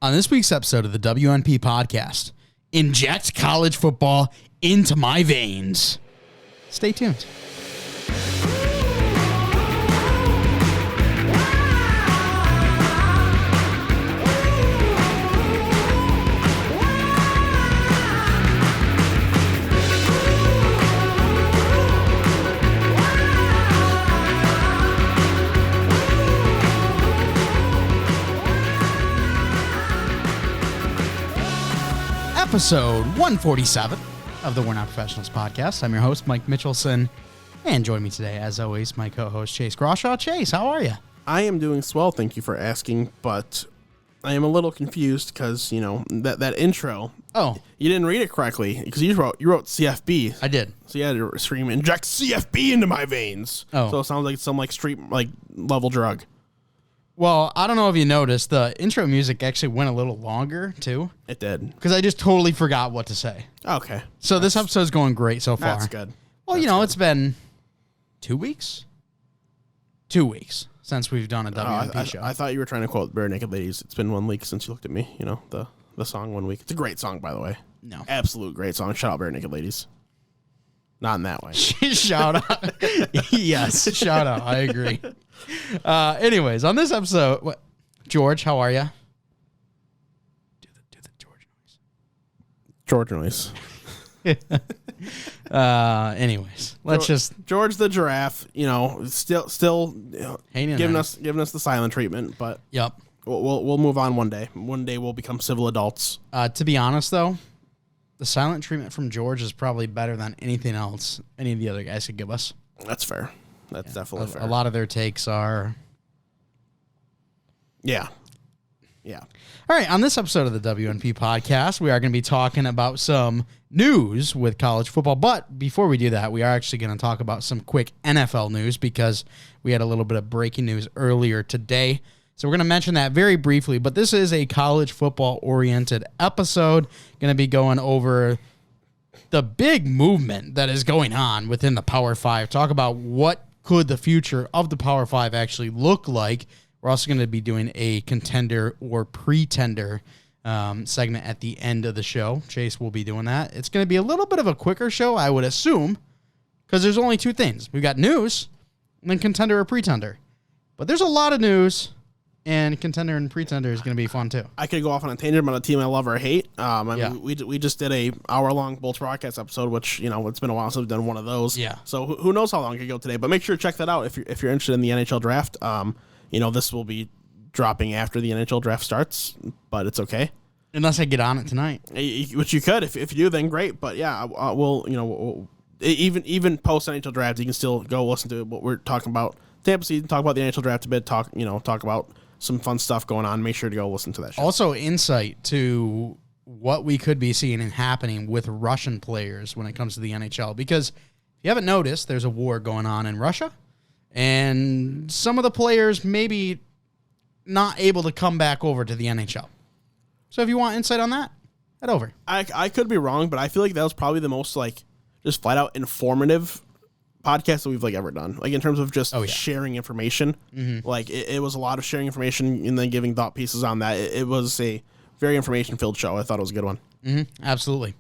On this week's episode of the WNP podcast, inject college football into my veins. Stay tuned. Episode 147 of the We're Not Professionals podcast. I'm your host, Mike Mitchelson, and join me today, as always, my co-host, Chase Grawshaw. Chase, how are you? I am doing swell, thank you for asking, but I am a little confused because, that intro, you didn't read it correctly because you wrote CFB. I did. So you had to scream, inject CFB into my veins. Oh. So it sounds like some street level drug. Well, I don't know if you noticed, the intro music actually went a little longer, too. It did. Because I just totally forgot what to say. Okay. So this episode's going great so far. That's good. Well, That's good. It's been 2 weeks? 2 weeks since we've done a WNP show. I thought you were trying to quote Bare Naked Ladies. It's been 1 week since you looked at me. The song 1 week. It's a great song, by the way. No. Absolute great song. Shout out Bare Naked Ladies. Not in that way. Shout out. Yes, shout out. I agree. Anyways, on this episode, George, how are you? Do the George noise. Anyways, let's George the giraffe. Still giving us the silent treatment, but yep. We'll move on one day. One day we'll become civil adults. To be honest, though, the silent treatment from George is probably better than anything else any of the other guys could give us. That's fair. That's definitely fair. A lot of their takes are... Yeah. All right, on this episode of the WNP podcast, we are going to be talking about some news with college football. But before we do that, we are actually going to talk about some quick NFL news because we had a little bit of breaking news earlier today. So we're going to mention that very briefly, but this is a college football-oriented episode. Going to be going over the big movement that is going on within the Power 5. Talk about what could the future of the Power 5 actually look like. We're also going to be doing a contender or pretender segment at the end of the show. Chase will be doing that. It's going to be a little bit of a quicker show, I would assume, because there's only two things. We've got news and then contender or pretender. But there's a lot of news. And contender and pretender is going to be fun too. I could go off on a tangent about a team I love or hate. We just did a hour-long Bolts broadcast episode, which it's been a while since we've done one of those. Yeah. So who knows how long it could go today? But make sure to check that out if you're interested in the NHL draft. This will be dropping after the NHL draft starts, but it's okay. Unless I get on it tonight, which you could if you do, then great. But yeah, we'll even post NHL draft, you can still go listen to what we're talking about. Tampa season, talk about the NHL draft a bit. Talk about some fun stuff going on. Make sure to go listen to that show. Also, insight to what we could be seeing and happening with Russian players when it comes to the NHL. Because if you haven't noticed, there's a war going on in Russia, and some of the players maybe not able to come back over to the NHL. So if you want insight on that, head over. I could be wrong, but I feel like that was probably the most just flat out informative podcast that we've ever done, in terms of just sharing information. Mm-hmm. It was a lot of sharing information and then giving thought pieces on that. It was a very information filled show. I thought it was a good one. Mm-hmm. Absolutely.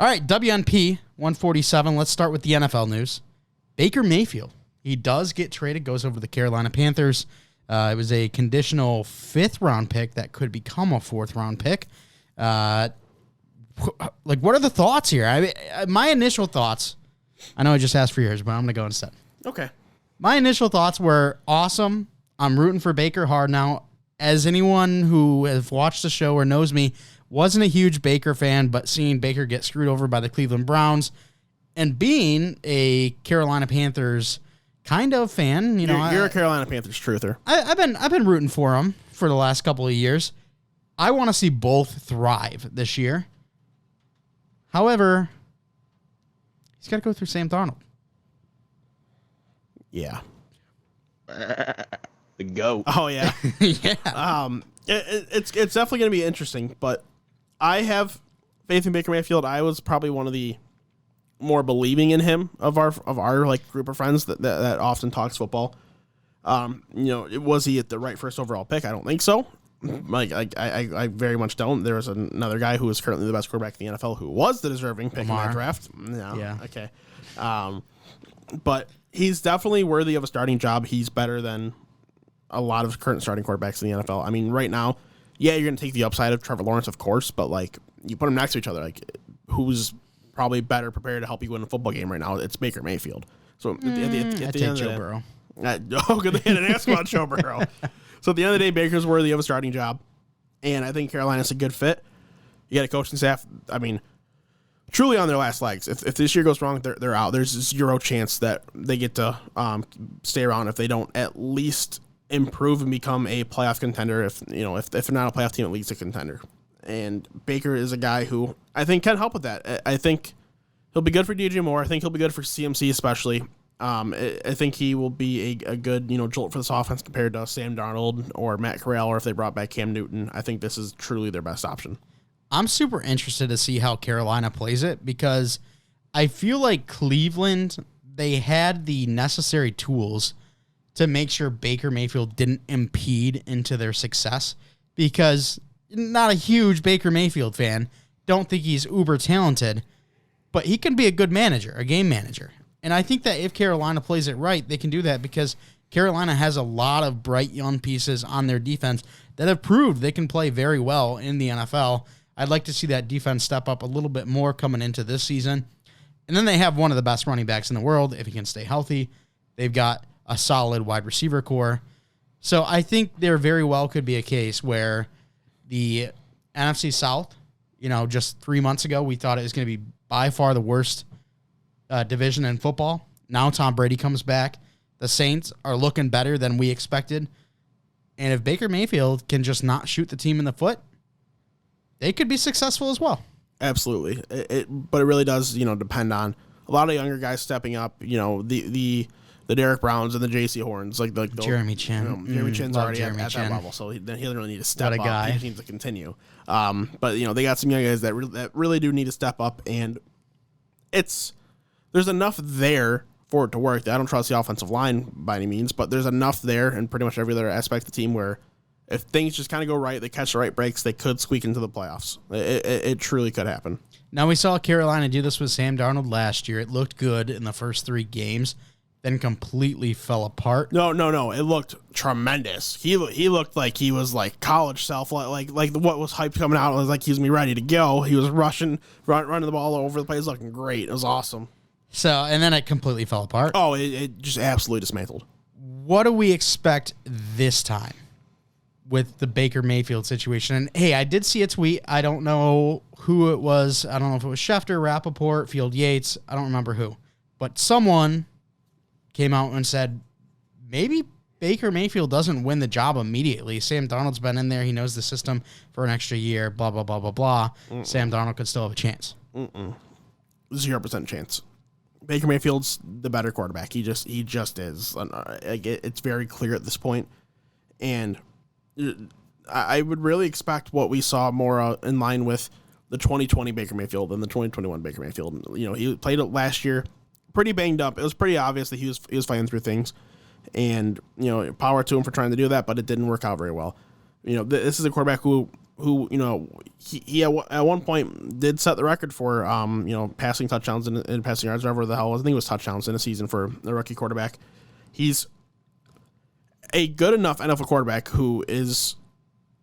All right, WNP 147. Let's start with the NFL news. Baker Mayfield, he does get traded, goes over to the Carolina Panthers. It was a conditional 5th round pick that could become a 4th round pick. What are the thoughts here? My initial thoughts, I know I just asked for yours, but I'm going to go instead. Okay. My initial thoughts were awesome. I'm rooting for Baker hard now. As anyone who has watched the show or knows me, wasn't a huge Baker fan, but seeing Baker get screwed over by the Cleveland Browns and being a Carolina Panthers kind of fan, you're a Carolina Panthers truther. I've been rooting for him for the last couple of years. I want to see both thrive this year. However, he's got to go through Sam Darnold. Yeah. The GOAT. Oh, yeah. Yeah. It's definitely going to be interesting, but I have faith in Baker Mayfield. I was probably one of the more believing in him of our group of friends that often talks football. Was he at the right first overall pick? I don't think so. I very much don't. There was another guy who is currently the best quarterback in the NFL who was the deserving pick in that draft. No, yeah. Okay. But he's definitely worthy of a starting job. He's better than a lot of current starting quarterbacks in the NFL. I mean, right now, yeah, you're going to take the upside of Trevor Lawrence, of course, but like you put them next to each other, like who's probably better prepared to help you win a football game right now? It's Baker Mayfield. So at the end of Joe Burrow. Good, they didn't ask about Joe Burrow. So at the end of the day, Baker's worthy of a starting job, and I think Carolina's a good fit. You got a coaching staff, I mean, truly on their last legs. If this year goes wrong, they're out. There's zero chance that they get to stay around if they don't at least improve and become a playoff contender. If they're not a playoff team, at least a contender. And Baker is a guy who I think can help with that. I think he'll be good for DJ Moore. I think he'll be good for CMC especially. I think he will be a good, jolt for this offense compared to Sam Darnold or Matt Corral, or if they brought back Cam Newton. I think this is truly their best option. I'm super interested to see how Carolina plays it because I feel like Cleveland, they had the necessary tools to make sure Baker Mayfield didn't impede into their success because not a huge Baker Mayfield fan. Don't think he's uber talented, but he can be a good manager, a game manager. And I think that if Carolina plays it right, they can do that because Carolina has a lot of bright young pieces on their defense that have proved they can play very well in the NFL. I'd like to see that defense step up a little bit more coming into this season. And then they have one of the best running backs in the world if he can stay healthy. They've got a solid wide receiver core. So I think there very well could be a case where the NFC South, just 3 months ago, we thought it was going to be by far the worst division in football. Now Tom Brady comes back. The Saints are looking better than we expected. And if Baker Mayfield can just not shoot the team in the foot, they could be successful as well. Absolutely. But it really does, depend on a lot of younger guys stepping up, the Derek Browns and the J.C. Horns. like Jeremy Chin. Jeremy Chin's already at that level, so he doesn't really need to step up. He just needs to continue. But, they got some young guys that really do need to step up, and there's enough there for it to work. I don't trust the offensive line by any means, but there's enough there in pretty much every other aspect of the team where if things just kind of go right, they catch the right breaks, they could squeak into the playoffs. It truly could happen. Now, we saw Carolina do this with Sam Darnold last year. It looked good in the first 3 games, then completely fell apart. No. It looked tremendous. He looked like he was like college self, like what was hyped coming out. It was like he was ready to go. He was running the ball all over the place, looking great. It was awesome. So, and then it completely fell apart. Oh, it just absolutely dismantled. What do we expect this time with the Baker Mayfield situation? And, hey, I did see a tweet. I don't know who it was. I don't know if it was Schefter, Rappaport, Field Yates. I don't remember who. But someone came out and said, maybe Baker Mayfield doesn't win the job immediately. Sam Darnold's been in there. He knows the system for an extra year, blah, blah, blah, blah, blah. Sam Darnold could still have a chance. 0% chance. Baker Mayfield's the better quarterback. He just is. It's very clear at this point. And I would really expect what we saw more in line with the 2020 Baker Mayfield than the 2021 Baker Mayfield. He played it last year pretty banged up. It was pretty obvious that he was fighting through things. And, power to him for trying to do that, but it didn't work out very well. This is a quarterback who he at one point did set the record for passing touchdowns and passing yards, whatever the hell it was. I think it was touchdowns in a season for a rookie quarterback. He's a good enough NFL quarterback who is,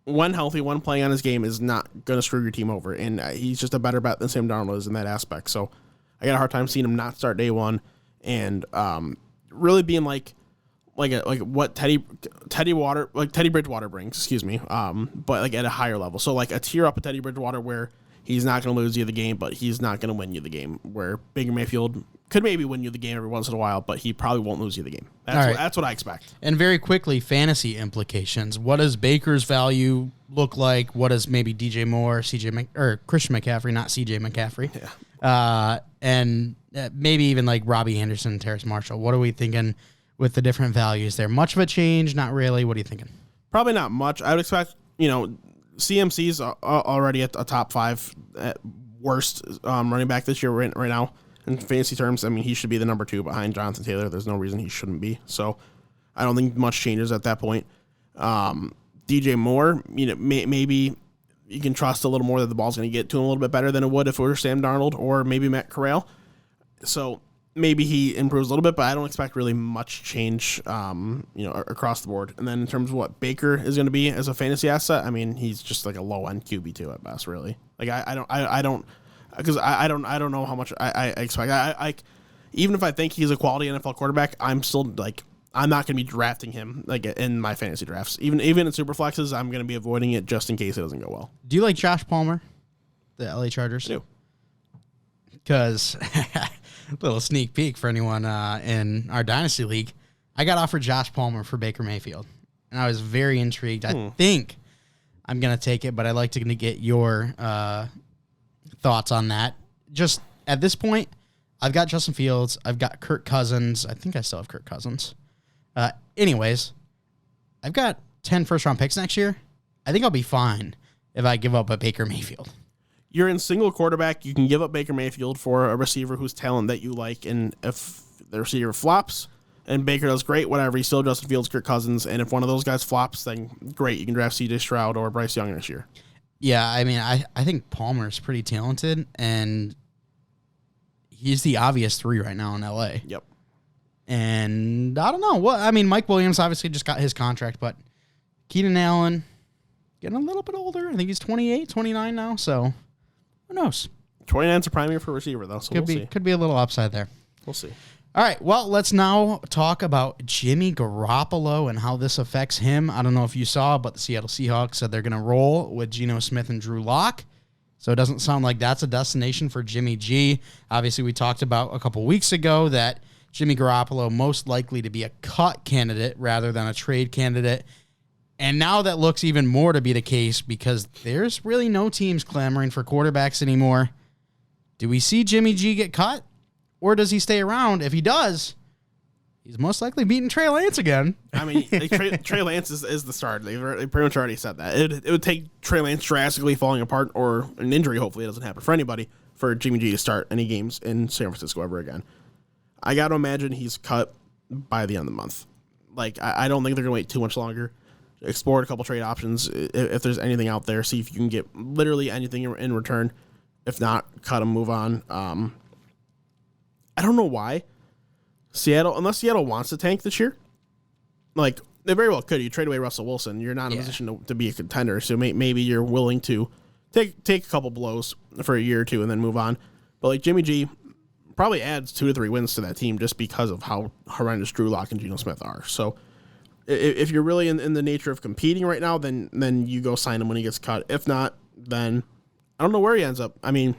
when healthy, when playing on his game, is not going to screw your team over, and he's just a better bet than Sam Darnold is in that aspect. So I got a hard time seeing him not start day one and really being like what Teddy Bridgewater brings, excuse me, but like at a higher level. So like a tier up of Teddy Bridgewater where he's not going to lose you the game, but he's not going to win you the game. Where Baker Mayfield could maybe win you the game every once in a while, but he probably won't lose you the game. That's what I expect. And very quickly, fantasy implications. What does Baker's value look like? What does maybe DJ Moore, Christian McCaffrey, not CJ McCaffrey, and maybe even like Robbie Anderson, Terrace Marshall. What are we thinking with the different values there? Much of a change? Not really. What are you thinking? Probably not much. I would expect, CMC's already at a top 5 at worst running back this year right now. In fantasy terms, I mean, he should be the number 2 behind Jonathan Taylor. There's no reason he shouldn't be. So I don't think much changes at that point. DJ DJ Moore, maybe you can trust a little more that the ball's going to get to him a little bit better than it would if it were Sam Darnold or maybe Matt Corral. So maybe he improves a little bit, but I don't expect really much change, across the board. And then in terms of what Baker is going to be as a fantasy asset, I mean, he's just like a low end QB2 at best, really. Like I don't know how much I expect. I even if I think he's a quality NFL quarterback, I'm still like, I'm not going to be drafting him like in my fantasy drafts. Even in super flexes, I'm going to be avoiding it just in case it doesn't go well. Do you like Josh Palmer, the LA Chargers? I do. Because little sneak peek for anyone in our Dynasty League, I got offered Josh Palmer for Baker Mayfield, and I was very intrigued. I think I'm going to take it, but I'd like to get your thoughts on that. Just at this point, I've got Justin Fields. I've got Kirk Cousins. I think I still have Kirk Cousins. Anyways, I've got 10 first-round picks next year. I think I'll be fine if I give up a Baker Mayfield. You're in single quarterback. You can give up Baker Mayfield for a receiver whose talent that you like, and if the receiver flops and Baker does great, whatever, you still have Justin Fields, Kirk Cousins, and if one of those guys flops, then great, you can draft C.J. Stroud or Bryce Young this year. Yeah, I mean, I think Palmer's pretty talented, and he's the obvious 3 right now in L.A. Yep. And I don't know. Mike Williams obviously just got his contract, but Keenan Allen getting a little bit older. I think he's 28, 29 now, so who knows? 29's a prime year for receiver, though, so we'll see. Could be a little upside there. We'll see. All right, well, let's now talk about Jimmy Garoppolo and how this affects him. I don't know if you saw, but the Seattle Seahawks said they're going to roll with Geno Smith and Drew Lock. So it doesn't sound like that's a destination for Jimmy G. Obviously, we talked about a couple weeks ago that Jimmy Garoppolo most likely to be a cut candidate rather than a trade candidate. And now that looks even more to be the case because there's really no teams clamoring for quarterbacks anymore. Do we see Jimmy G get cut? Or does he stay around? If he does, he's most likely beating Trey Lance again. I mean, Trey Lance is the start. They pretty much already said that. It would take Trey Lance drastically falling apart or an injury, hopefully it doesn't happen for anybody, for Jimmy G to start any games in San Francisco ever again. I got to imagine he's cut by the end of the month. Like, I don't think they're going to wait too much longer. Explore a couple trade options. If there's anything out there, see if you can get literally anything in return. If not, cut him, move on. I don't know why unless Seattle wants to tank this year, like they very well could. You trade away Russell Wilson, you're not in a position to be a contender, so maybe you're willing to take a couple blows for a year or two and then move on. But like Jimmy G probably adds 2 to 3 wins to that team just because of how horrendous Drew Lock and Geno Smith are. So if you're really in the nature of competing right now, then you go sign him when he gets cut. If not, then I don't know where he ends up. I mean,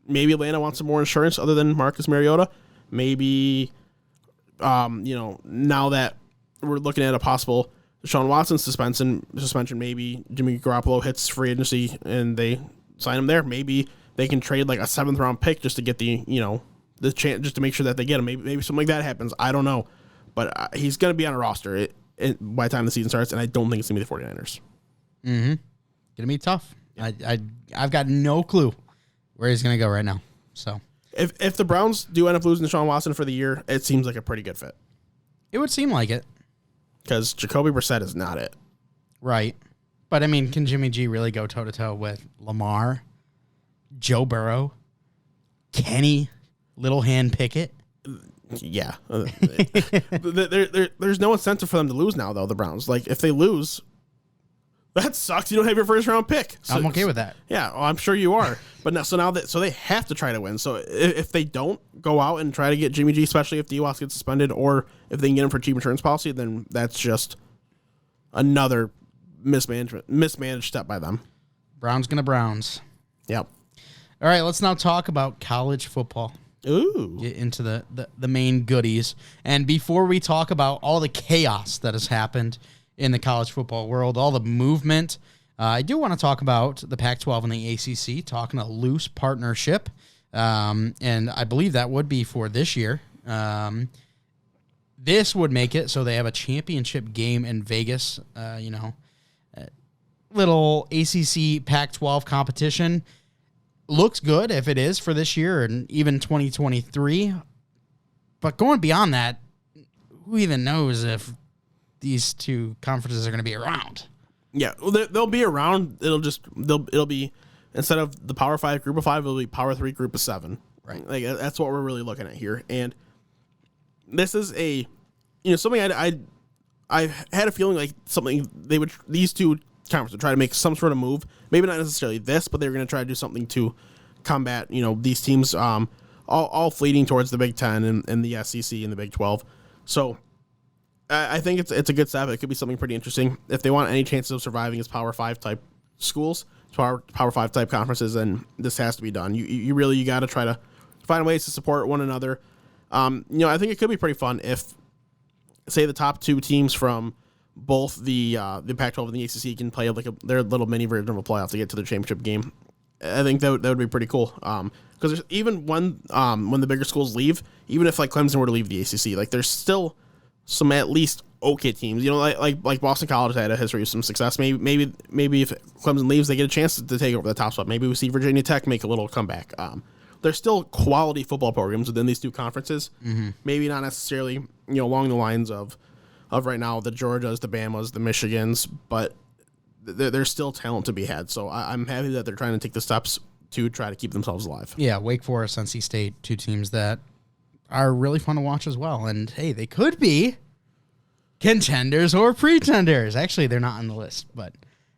maybe Atlanta wants some more insurance other than Marcus Mariota. Maybe, now that we're looking at a possible Deshaun Watson suspension, maybe Jimmy Garoppolo hits free agency and they sign him there. Maybe they can trade like a 7th round pick just to get the chance, just to make sure that they get him. Maybe something like that happens. I don't know. But he's going to be on a roster by the time the season starts, and I don't think it's going to be the 49ers. Mm-hmm. Going to be tough. Yeah. I've got no clue where he's going to go right now. So if the Browns do end up losing Deshaun Watson for the year, it seems like a pretty good fit. It would seem like it. Because Jacoby Brissett is not it. Right. But, I mean, can Jimmy G really go toe-to-toe with Lamar, Joe Burrow, Kenny Little Hand Pickett? Yeah. There's no incentive for them to lose now, though, the Browns. Like, if they lose, that sucks. You don't have your first-round pick. So, I'm okay with that. Yeah, well, I'm sure you are. But now they have to try to win. So if they don't go out and try to get Jimmy G, especially if D-Watts gets suspended or if they can get him for cheap insurance policy, then that's just another mismanaged step by them. Browns gonna Browns. Yep. All right, let's now talk about college football. Ooh. Get into the main goodies. And before we talk about all the chaos that has happened in the college football world, all the movement, I do want to talk about the Pac-12 and the ACC, talking a loose partnership. And I believe that would be for this year. This would make it so they have a championship game in Vegas, little ACC Pac-12 competition. Looks good if it is for this year and even 2023. But going beyond that, who even knows if these two conferences are going to be around. Yeah, well, they'll be around. It'll be instead of the Power 5 group of 5, it'll be Power 3 group of 7. Right. Like that's what we're really looking at here. And this is something I had a feeling like something these two conferences would try to make some sort of move. Maybe not necessarily this, but they were going to try to do something to combat these teams all fleeting towards the Big Ten and the SEC and the Big 12. So I think it's a good step. It could be something pretty interesting if they want any chances of surviving as Power 5 type schools, Power 5 type conferences. Then this has to be done. You really got to try to find ways to support one another. I think it could be pretty fun if, say, the top two teams from both the Pac-12 and the ACC can play like their little mini version of a playoff to get to their championship game. I think that would be pretty cool. Because even when the bigger schools leave, even if like Clemson were to leave the ACC, like there's still some at least okay teams. Like Boston College had a history of some success. Maybe if Clemson leaves, they get a chance to take over the top spot. Maybe we see Virginia Tech make a little comeback. There's still quality football programs within these two conferences. Mm-hmm. Maybe not necessarily along the lines of right now the Georgias, the Bamas, the Michigans, but there's still talent to be had. So I'm happy that they're trying to take the steps to try to keep themselves alive. Yeah, Wake Forest, NC State, two teams that are really fun to watch as well. And hey, they could be contenders or pretenders. Actually, they're not on the list, but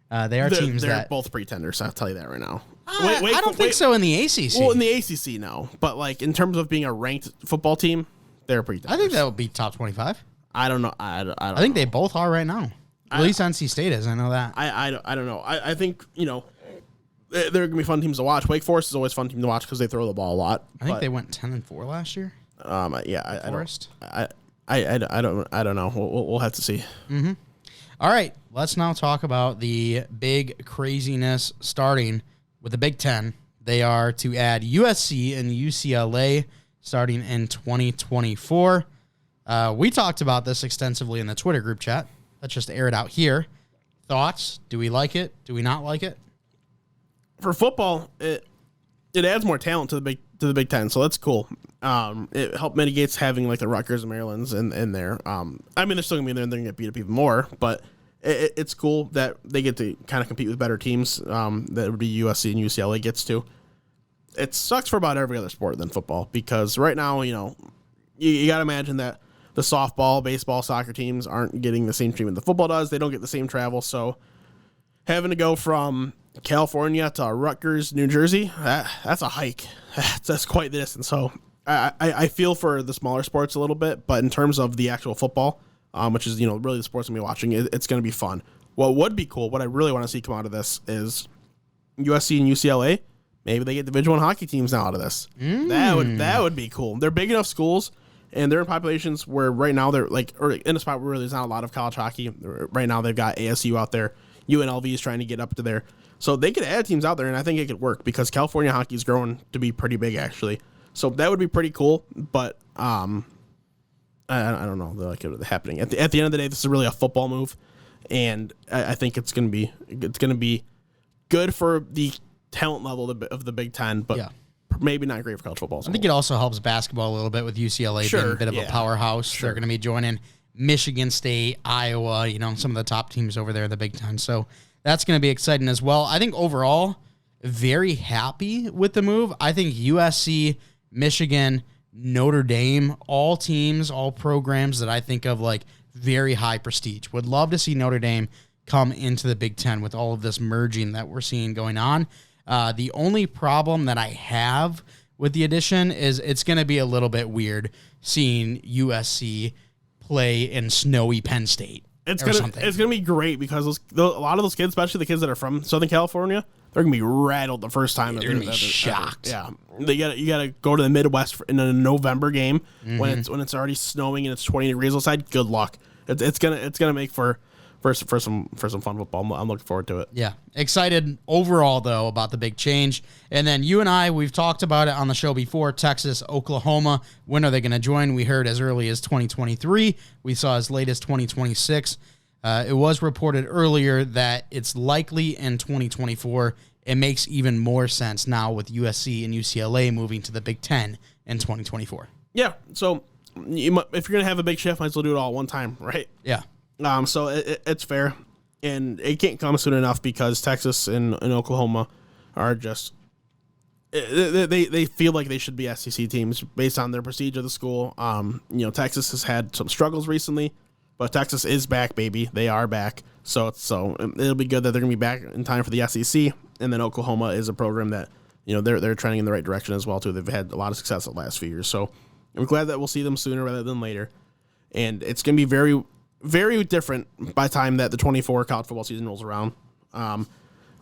they are teams they're that both pretenders. I'll tell you that right now. I don't think so in the ACC. Well, in the ACC, no. But like in terms of being a ranked football team, they're pretenders. I think that would be top 25. I don't know. I don't think know. They both are right now. At least NC State is. I know that. I don't know. I think they're gonna be fun teams to watch. Wake Forest is always a fun team to watch because they throw the ball a lot. I think they went 10-4 last year. Yeah. Forest. I don't know. We'll have to see. Mm-hmm. All right. Let's now talk about the big craziness starting with the Big Ten. They are to add USC and UCLA starting in 2024. We talked about this extensively in the Twitter group chat. Let's just air it out here. Thoughts? Do we like it? Do we not like it? For football, it adds more talent to the Big Ten, so that's cool. It helped mitigates having like the Rutgers and Marylands in there. I mean, they're still gonna be there and they're gonna get beat up even more, but it's cool that they get to kind of compete with better teams. That would be USC and UCLA gets to. It sucks for about every other sport than football because right now, you got to imagine that the softball, baseball, soccer teams aren't getting the same treatment the football does. They don't get the same travel, so having to go from California to Rutgers, New Jersey, that's a hike. That's quite the distance. So I feel for the smaller sports a little bit, but in terms of the actual football, which is really the sports I'm gonna be watching, it's going to be fun. What would be cool, what I really want to see come out of this is USC and UCLA. Maybe they get Division I hockey teams now out of this. That would be cool. They're big enough schools, and they're in populations where right now they're or in a spot where there's not a lot of college hockey. Right now they've got ASU out there. UNLV is trying to get up to there. So they could add teams out there, and I think it could work because California hockey is growing to be pretty big, actually. So that would be pretty cool, but I don't know. They're like happening. At the end of the day, this is really a football move, and I think it's going to be good for the talent level of the Big Ten, but maybe not great for college football. I think it also helps basketball a little bit with UCLA being a bit of a powerhouse. Sure. They're going to be joining Michigan State, Iowa, some of the top teams over there in the Big Ten. So that's going to be exciting as well. I think overall, very happy with the move. I think USC, Michigan, Notre Dame, all teams, all programs that I think of like very high prestige. Would love to see Notre Dame come into the Big Ten with all of this merging that we're seeing going on. The only problem that I have with the addition is it's going to be a little bit weird seeing USC play in snowy Penn State. It's gonna be great because a lot of those kids, especially the kids that are from Southern California, they're gonna be rattled the first time. They're gonna be shocked. Yeah, you gotta go to the Midwest in a November game when it's already snowing and it's 20 degrees outside. Good luck. It's gonna make for some fun football. I'm looking forward to it. Yeah. Excited overall, though, about the big change. And then you and I, we've talked about it on the show before, Texas, Oklahoma. When are they going to join? We heard as early as 2023. We saw as late as 2026. It was reported earlier that it's likely in 2024. It makes even more sense now with USC and UCLA moving to the Big Ten in 2024. Yeah. So if you're going to have a big shift, might as well do it all at one time, right? Yeah. So it's fair, and it can't come soon enough because Texas and Oklahoma are just they feel like they should be SEC teams based on their prestige of the school. Texas has had some struggles recently, but Texas is back, baby. They are back, so it'll be good that they're gonna be back in time for the SEC. And then Oklahoma is a program that they're trending in the right direction as well too. They've had a lot of success the last few years, so I'm glad that we'll see them sooner rather than later. And it's gonna be very, very different by the time that the 24 college football season rolls around.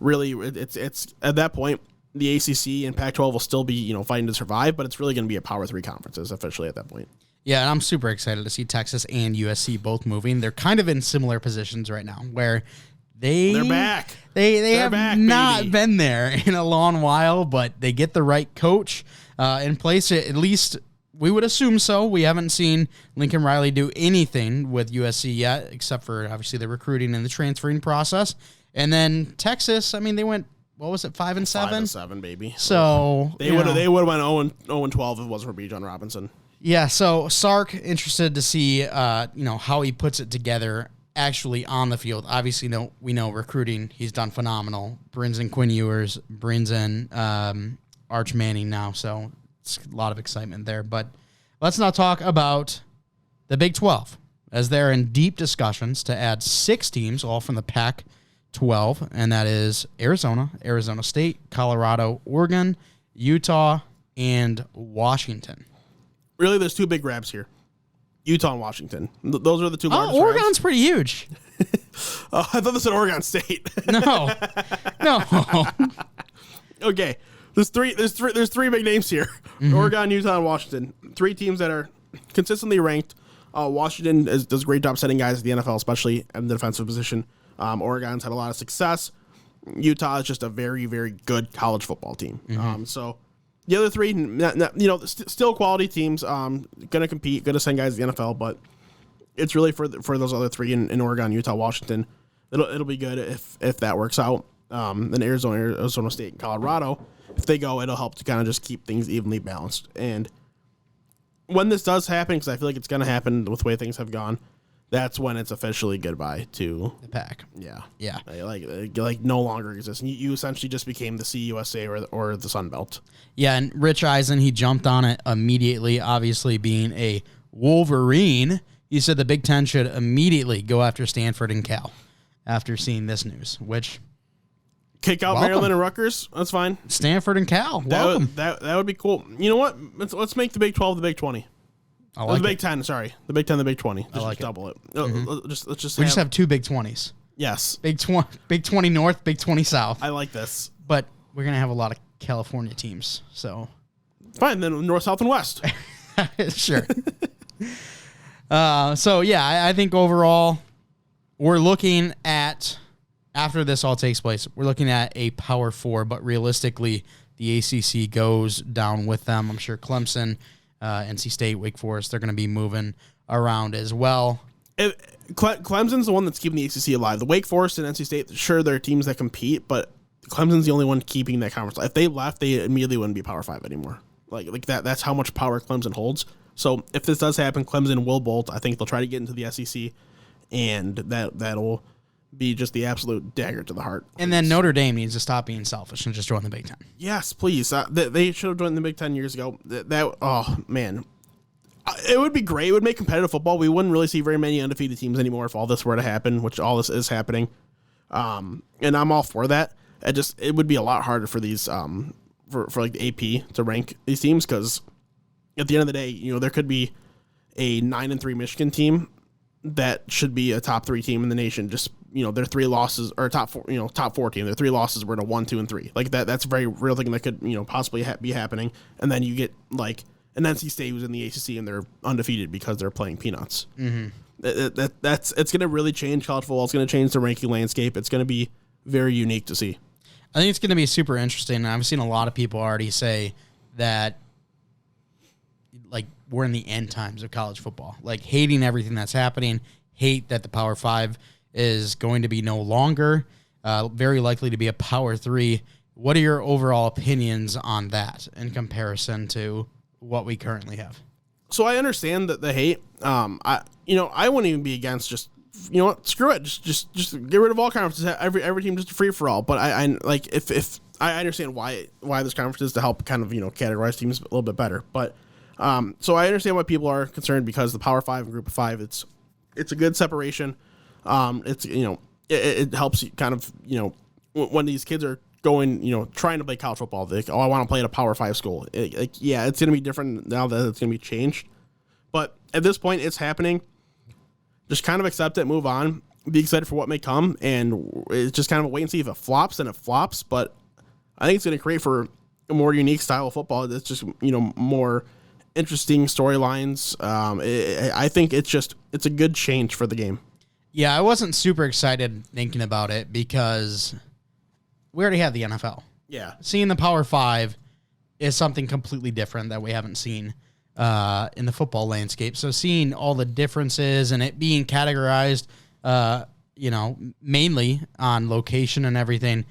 Really, it's at that point the ACC and Pac-12 will still be fighting to survive, but it's really going to be a Power 3 conferences officially at that point. Yeah, and I'm super excited to see Texas and USC both moving. They're kind of in similar positions right now where they're back. They have back, not baby. Been there in a long while, but they get the right coach in place. At least we would assume so. We haven't seen Lincoln Riley do anything with USC yet, except for obviously the recruiting and the transferring process. And then Texas, I mean, they went, what was it, 5-7? 5-7, baby. So they would have went 0-12 if it wasn't for B. John Robinson. Yeah, so Sark, interested to see how he puts it together actually on the field. Obviously, we know recruiting, he's done phenomenal. Brings in Quinn Ewers, brings in Arch Manning now, so it's a lot of excitement there. But let's now talk about the Big 12, as they're in deep discussions to add 6 teams, all from the Pac-12, and that is Arizona, Arizona State, Colorado, Oregon, Utah, and Washington. Really, there's 2 big grabs here. Utah and Washington. Those are the 2 largest Oregon's grabs. Pretty huge. I thought this said Oregon State. No. Okay. There's three big names here. Mm-hmm. Oregon, Utah, and Washington. 3 teams that are consistently ranked. Washington does a great job setting guys at the NFL, especially in the defensive position. Oregon's had a lot of success. Utah is just a very, very good college football team. Mm-hmm. So the other 3, still quality teams, going to compete, going to send guys to the NFL, but it's really for those other 3 in Oregon, Utah, Washington. It'll be good if that works out. Then Arizona State, and Colorado, if they go, it'll help to kind of just keep things evenly balanced. And when this does happen, because I feel like it's going to happen with the way things have gone, that's when it's officially goodbye to the Pac. Yeah. Like no longer exists. You essentially just became the CUSA or the Sun Belt. Yeah, and Rich Eisen, he jumped on it immediately, obviously being a Wolverine. He said the Big Ten should immediately go after Stanford and Cal after seeing this news, which... Kick out welcome. Maryland and Rutgers. That's fine. Stanford and Cal. Welcome. That would be cool. You know what? Let's make the Big 12 the Big 20. I like the Big 10, sorry. The Big 10, the Big 20. Just double it. Mm-hmm. Let's just have 2 Big 20s. Yes. Big 20 North, Big 20 South. I like this. But we're going to have a lot of California teams, so. Fine, then North, South, and West. Sure. I think overall, we're looking at, after this all takes place, we're looking at a Power 4, but realistically, the ACC goes down with them. I'm sure Clemson, NC State, Wake Forest, they're going to be moving around as well. Clemson's the one that's keeping the ACC alive. The Wake Forest and NC State, sure, they're teams that compete, but Clemson's the only one keeping that conference. If they left, they immediately wouldn't be Power 5 anymore. Like that. That's how much power Clemson holds. So if this does happen, Clemson will bolt. I think they'll try to get into the SEC, and that'll be just the absolute dagger to the heart. And then Notre Dame needs to stop being selfish and just join the Big Ten. Yes, please. They should have joined the Big Ten years ago. Oh, man. It would be great. It would make competitive football. We wouldn't really see very many undefeated teams anymore if all this were to happen, which all this is happening. And I'm all for that. It would be a lot harder for these for like the AP to rank these teams, because at the end of the day, there could be a 9-3 Michigan team that should be a top 3 team in the nation. Just their 3 losses, or top 4 team. Their 3 losses were to 1, 2, and 3. Like that. That's a very real thing that could possibly be happening. And then you get like an NC State who's in the ACC and they're undefeated because they're playing peanuts. Mm-hmm. It's going to really change college football. It's going to change the ranking landscape. It's going to be very unique to see. I think it's going to be super interesting. I've seen a lot of people already say that, like, we're in the end times of college football, like hating everything that's happening, hate that the Power 5 is going to be no longer, very likely to be a Power 3. What are your overall opinions on that in comparison to what we currently have? So I understand that the hate. I wouldn't even be against just you know what, screw it. Just get rid of all conferences. Every team just a free for all. But I like if I understand why this conference is to help kind of, you know, categorize teams a little bit better. But so I understand why people are concerned because the Power 5 and Group of 5, it's a good separation. It's, you know, it helps you kind of, you know, when these kids are going, you know, trying to play college football, they're like, oh, I want to play at a Power 5 school. Yeah, it's going to be different now that it's going to be changed. But at this point, it's happening. Just kind of accept it, move on, be excited for what may come, and it's just kind of a wait and see. If it flops, then it flops. But I think it's going to create for a more unique style of football. It's just, you know, more interesting storylines. I think it's a good change for the game. Yeah, I wasn't super excited thinking about it because we already have the NFL. Yeah. Seeing the Power 5 is something completely different that we haven't seen in the football landscape. So seeing all the differences and it being categorized, you know, mainly on location and everything,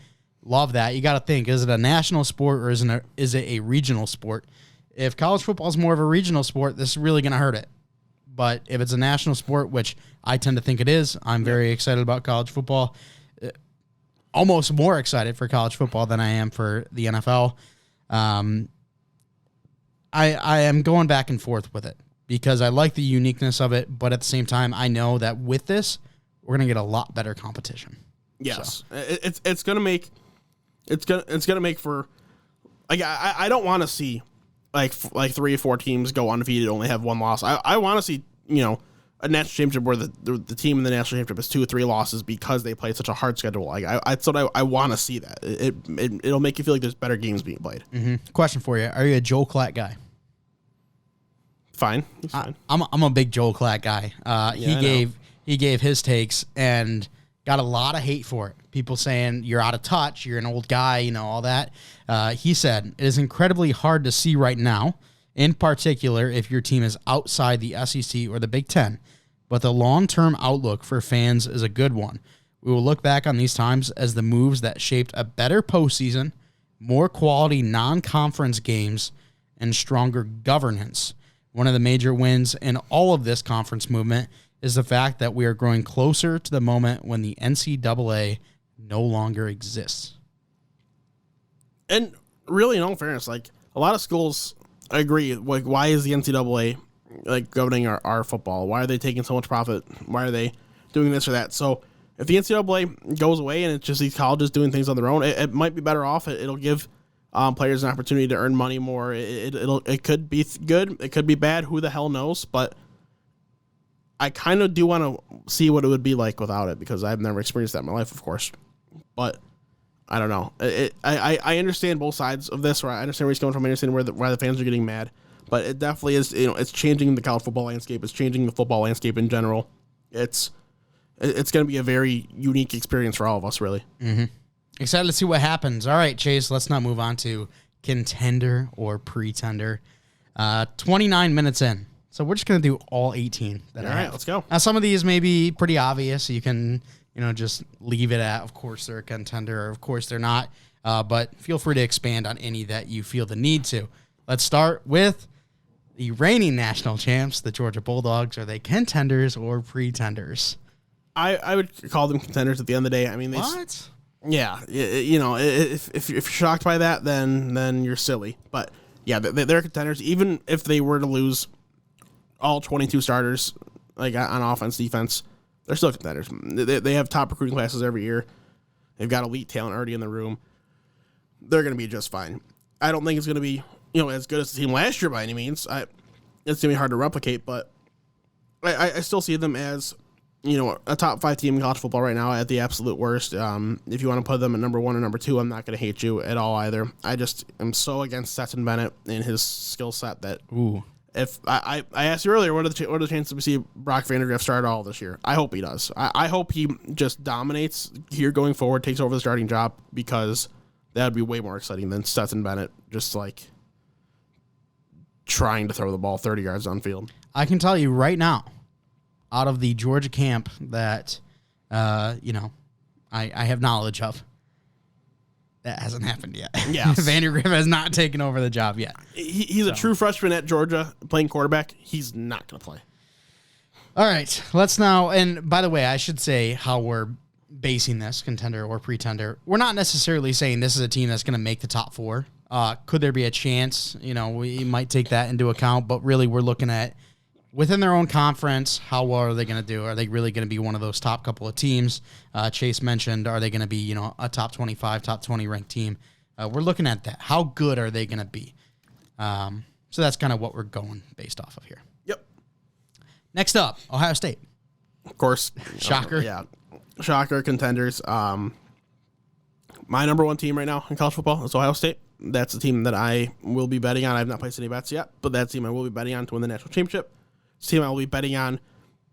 love that. You got to think, is it a national sport or is it a regional sport? If college football is more of a regional sport, this is really going to hurt it. But if it's a national sport, which I tend to think it is, I'm very excited about college football. Almost more excited for college football than I am for the NFL. I am going back and forth with it because I like the uniqueness of it, but at the same time, I know that with this, we're going to get a lot better competition. Yes, so. It's going to make for, like, I don't want to see like 3 or 4 teams go undefeated, only have 1 loss. I want to see, you know, a national championship where the team in the national championship has 2 or 3 losses because they played such a hard schedule. Like I want to see that. It'll make you feel like there's better games being played. Mm-hmm. Question for you: are you a Joel Klatt guy? Fine, he's fine. I'm a big Joel Klatt guy. He gave his takes and got a lot of hate for it. People saying you're out of touch, you're an old guy, you know, all that. He said it is incredibly hard to see right now, in particular if your team is outside the SEC or the Big Ten, but the long-term outlook for fans is a good one. We will look back on these times as the moves that shaped a better postseason, more quality non-conference games, and stronger governance. One of the major wins in all of this conference movement is the fact that we are growing closer to the moment when the NCAA no longer exists. And really, in all fairness, like, a lot of schools agree, like, why is the NCAA, like, governing our football? Why are they taking so much profit? Why are they doing this or that? So if the NCAA goes away and it's just these colleges doing things on their own, it might be better off. It'll give players an opportunity to earn money more. It could be good. It could be bad. Who the hell knows? But I kind of do want to see what it would be like without it because I've never experienced that in my life, of course. But I don't know. I understand both sides of this. Or I understand where he's coming from. I understand why the fans are getting mad. But it definitely is. You know, it's changing the college football landscape. It's changing the football landscape in general. It's going to be a very unique experience for all of us, really. Mm-hmm. Excited to see what happens. All right, Chase. Let's now move on to contender or pretender. 29 minutes in. So we're just going to do all 18. All right, let's go. Now, some of these may be pretty obvious. So you can, you know, just leave it at, of course, they're a contender, or of course they're not. But feel free to expand on any that you feel the need to. Let's start with the reigning national champs, the Georgia Bulldogs. Are they contenders or pretenders? I would call them contenders at the end of the day. I mean, what? Yeah, you know, if you're shocked by that, then you're silly. But yeah, they're contenders. Even if they were to lose all 22 starters, like on offense, defense, they're still contenders. They have top recruiting classes every year. They've got elite talent already in the room. They're going to be just fine. I don't think it's going to be, you know, as good as the team last year by any means. It's going to be hard to replicate, but I still see them as, you know, a top 5 team in college football right now at the absolute worst. If you want to put them at number 1 or number 2, I'm not going to hate you at all either. I just am so against Stetson Bennett and his skill set that if I asked you earlier, what are the chances we see Brock Vandagriff start all this year? I hope he does. I hope he just dominates here going forward, takes over the starting job, because that would be way more exciting than Stetson Bennett just like trying to throw the ball 30 yards downfield. I can tell you right now, out of the Georgia camp that, you know, I have knowledge of, that hasn't happened yet. Yes. Vandagriff has not taken over the job yet. He's a true freshman at Georgia playing quarterback. He's not going to play. All right, let's now, and by the way, I should say how we're basing this, contender or pretender. We're not necessarily saying this is a team that's going to make the top 4. Could there be a chance? We might take that into account, but really we're looking at within their own conference, how well are they going to do? Are they really going to be one of those top couple of teams? Chase mentioned, are they going to be, a top 25, top 20 ranked team? We're looking at that. How good are they going to be? So that's kind of what we're going based off of here. Yep. Next up, Ohio State. Of course. Shocker. Yeah. Shocker, contenders. My number 1 team right now in college football is Ohio State. That's the team that I will be betting on. I have not placed any bets yet, but that's the team I will be betting on to win the national championship. It's the team I will be betting on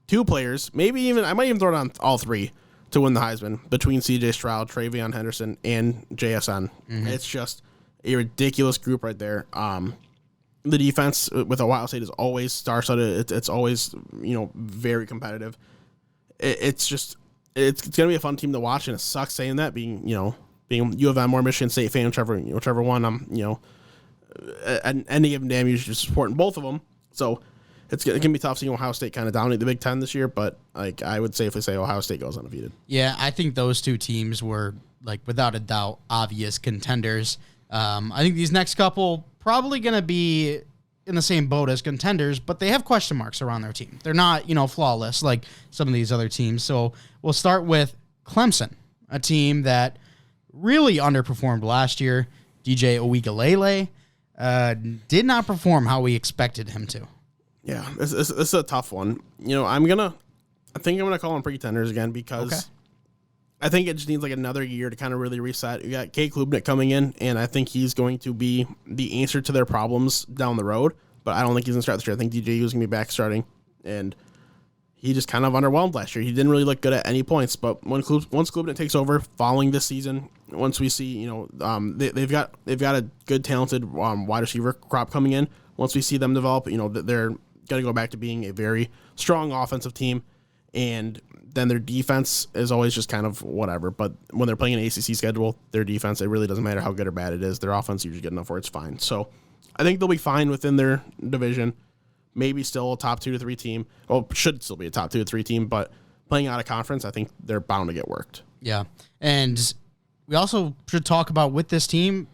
2 players, I might even throw it on all 3 to win the Heisman between C.J. Stroud, Travion Henderson, and JSN. Mm-hmm. It's just a ridiculous group right there. The defense with Ohio State is always star-studded. It's always, very competitive. It's going to be a fun team to watch, and it sucks saying that, being U of M or Michigan State fan, whichever one I'm, at any given day, I'm usually supporting both of them. So it's going to be tough seeing Ohio State kind of dominate the Big Ten this year, but I would safely say Ohio State goes undefeated. Yeah, I think those 2 teams were, without a doubt, obvious contenders. I think these next couple probably going to be in the same boat as contenders, but they have question marks around their team. They're not, flawless like some of these other teams. So we'll start with Clemson, a team that really underperformed last year. DJ Uiagalelei did not perform how we expected him to. Yeah, this is a tough one. I think I'm gonna call them pretenders again because I think it just needs another year to kind of really reset. You got Kate Klubnik coming in, and I think he's going to be the answer to their problems down the road. But I don't think he's gonna start this year. I think DJ was gonna be back starting, and he just kind of underwhelmed last year. He didn't really look good at any points. But once Klubnik takes over, following this season, once we see they've got a good talented wide receiver crop coming in. Once we see them develop, they're going to go back to being a very strong offensive team, and then their defense is always just kind of whatever. But when they're playing an ACC schedule, their defense, it really doesn't matter how good or bad it is. Their offense is usually good enough where it's fine. So I think they'll be fine within their division. Maybe still a top 2 to 3 team. Well, should still be a top 2 to 3 team, but playing out of conference, I think they're bound to get worked. Yeah. And we also should talk about with this team,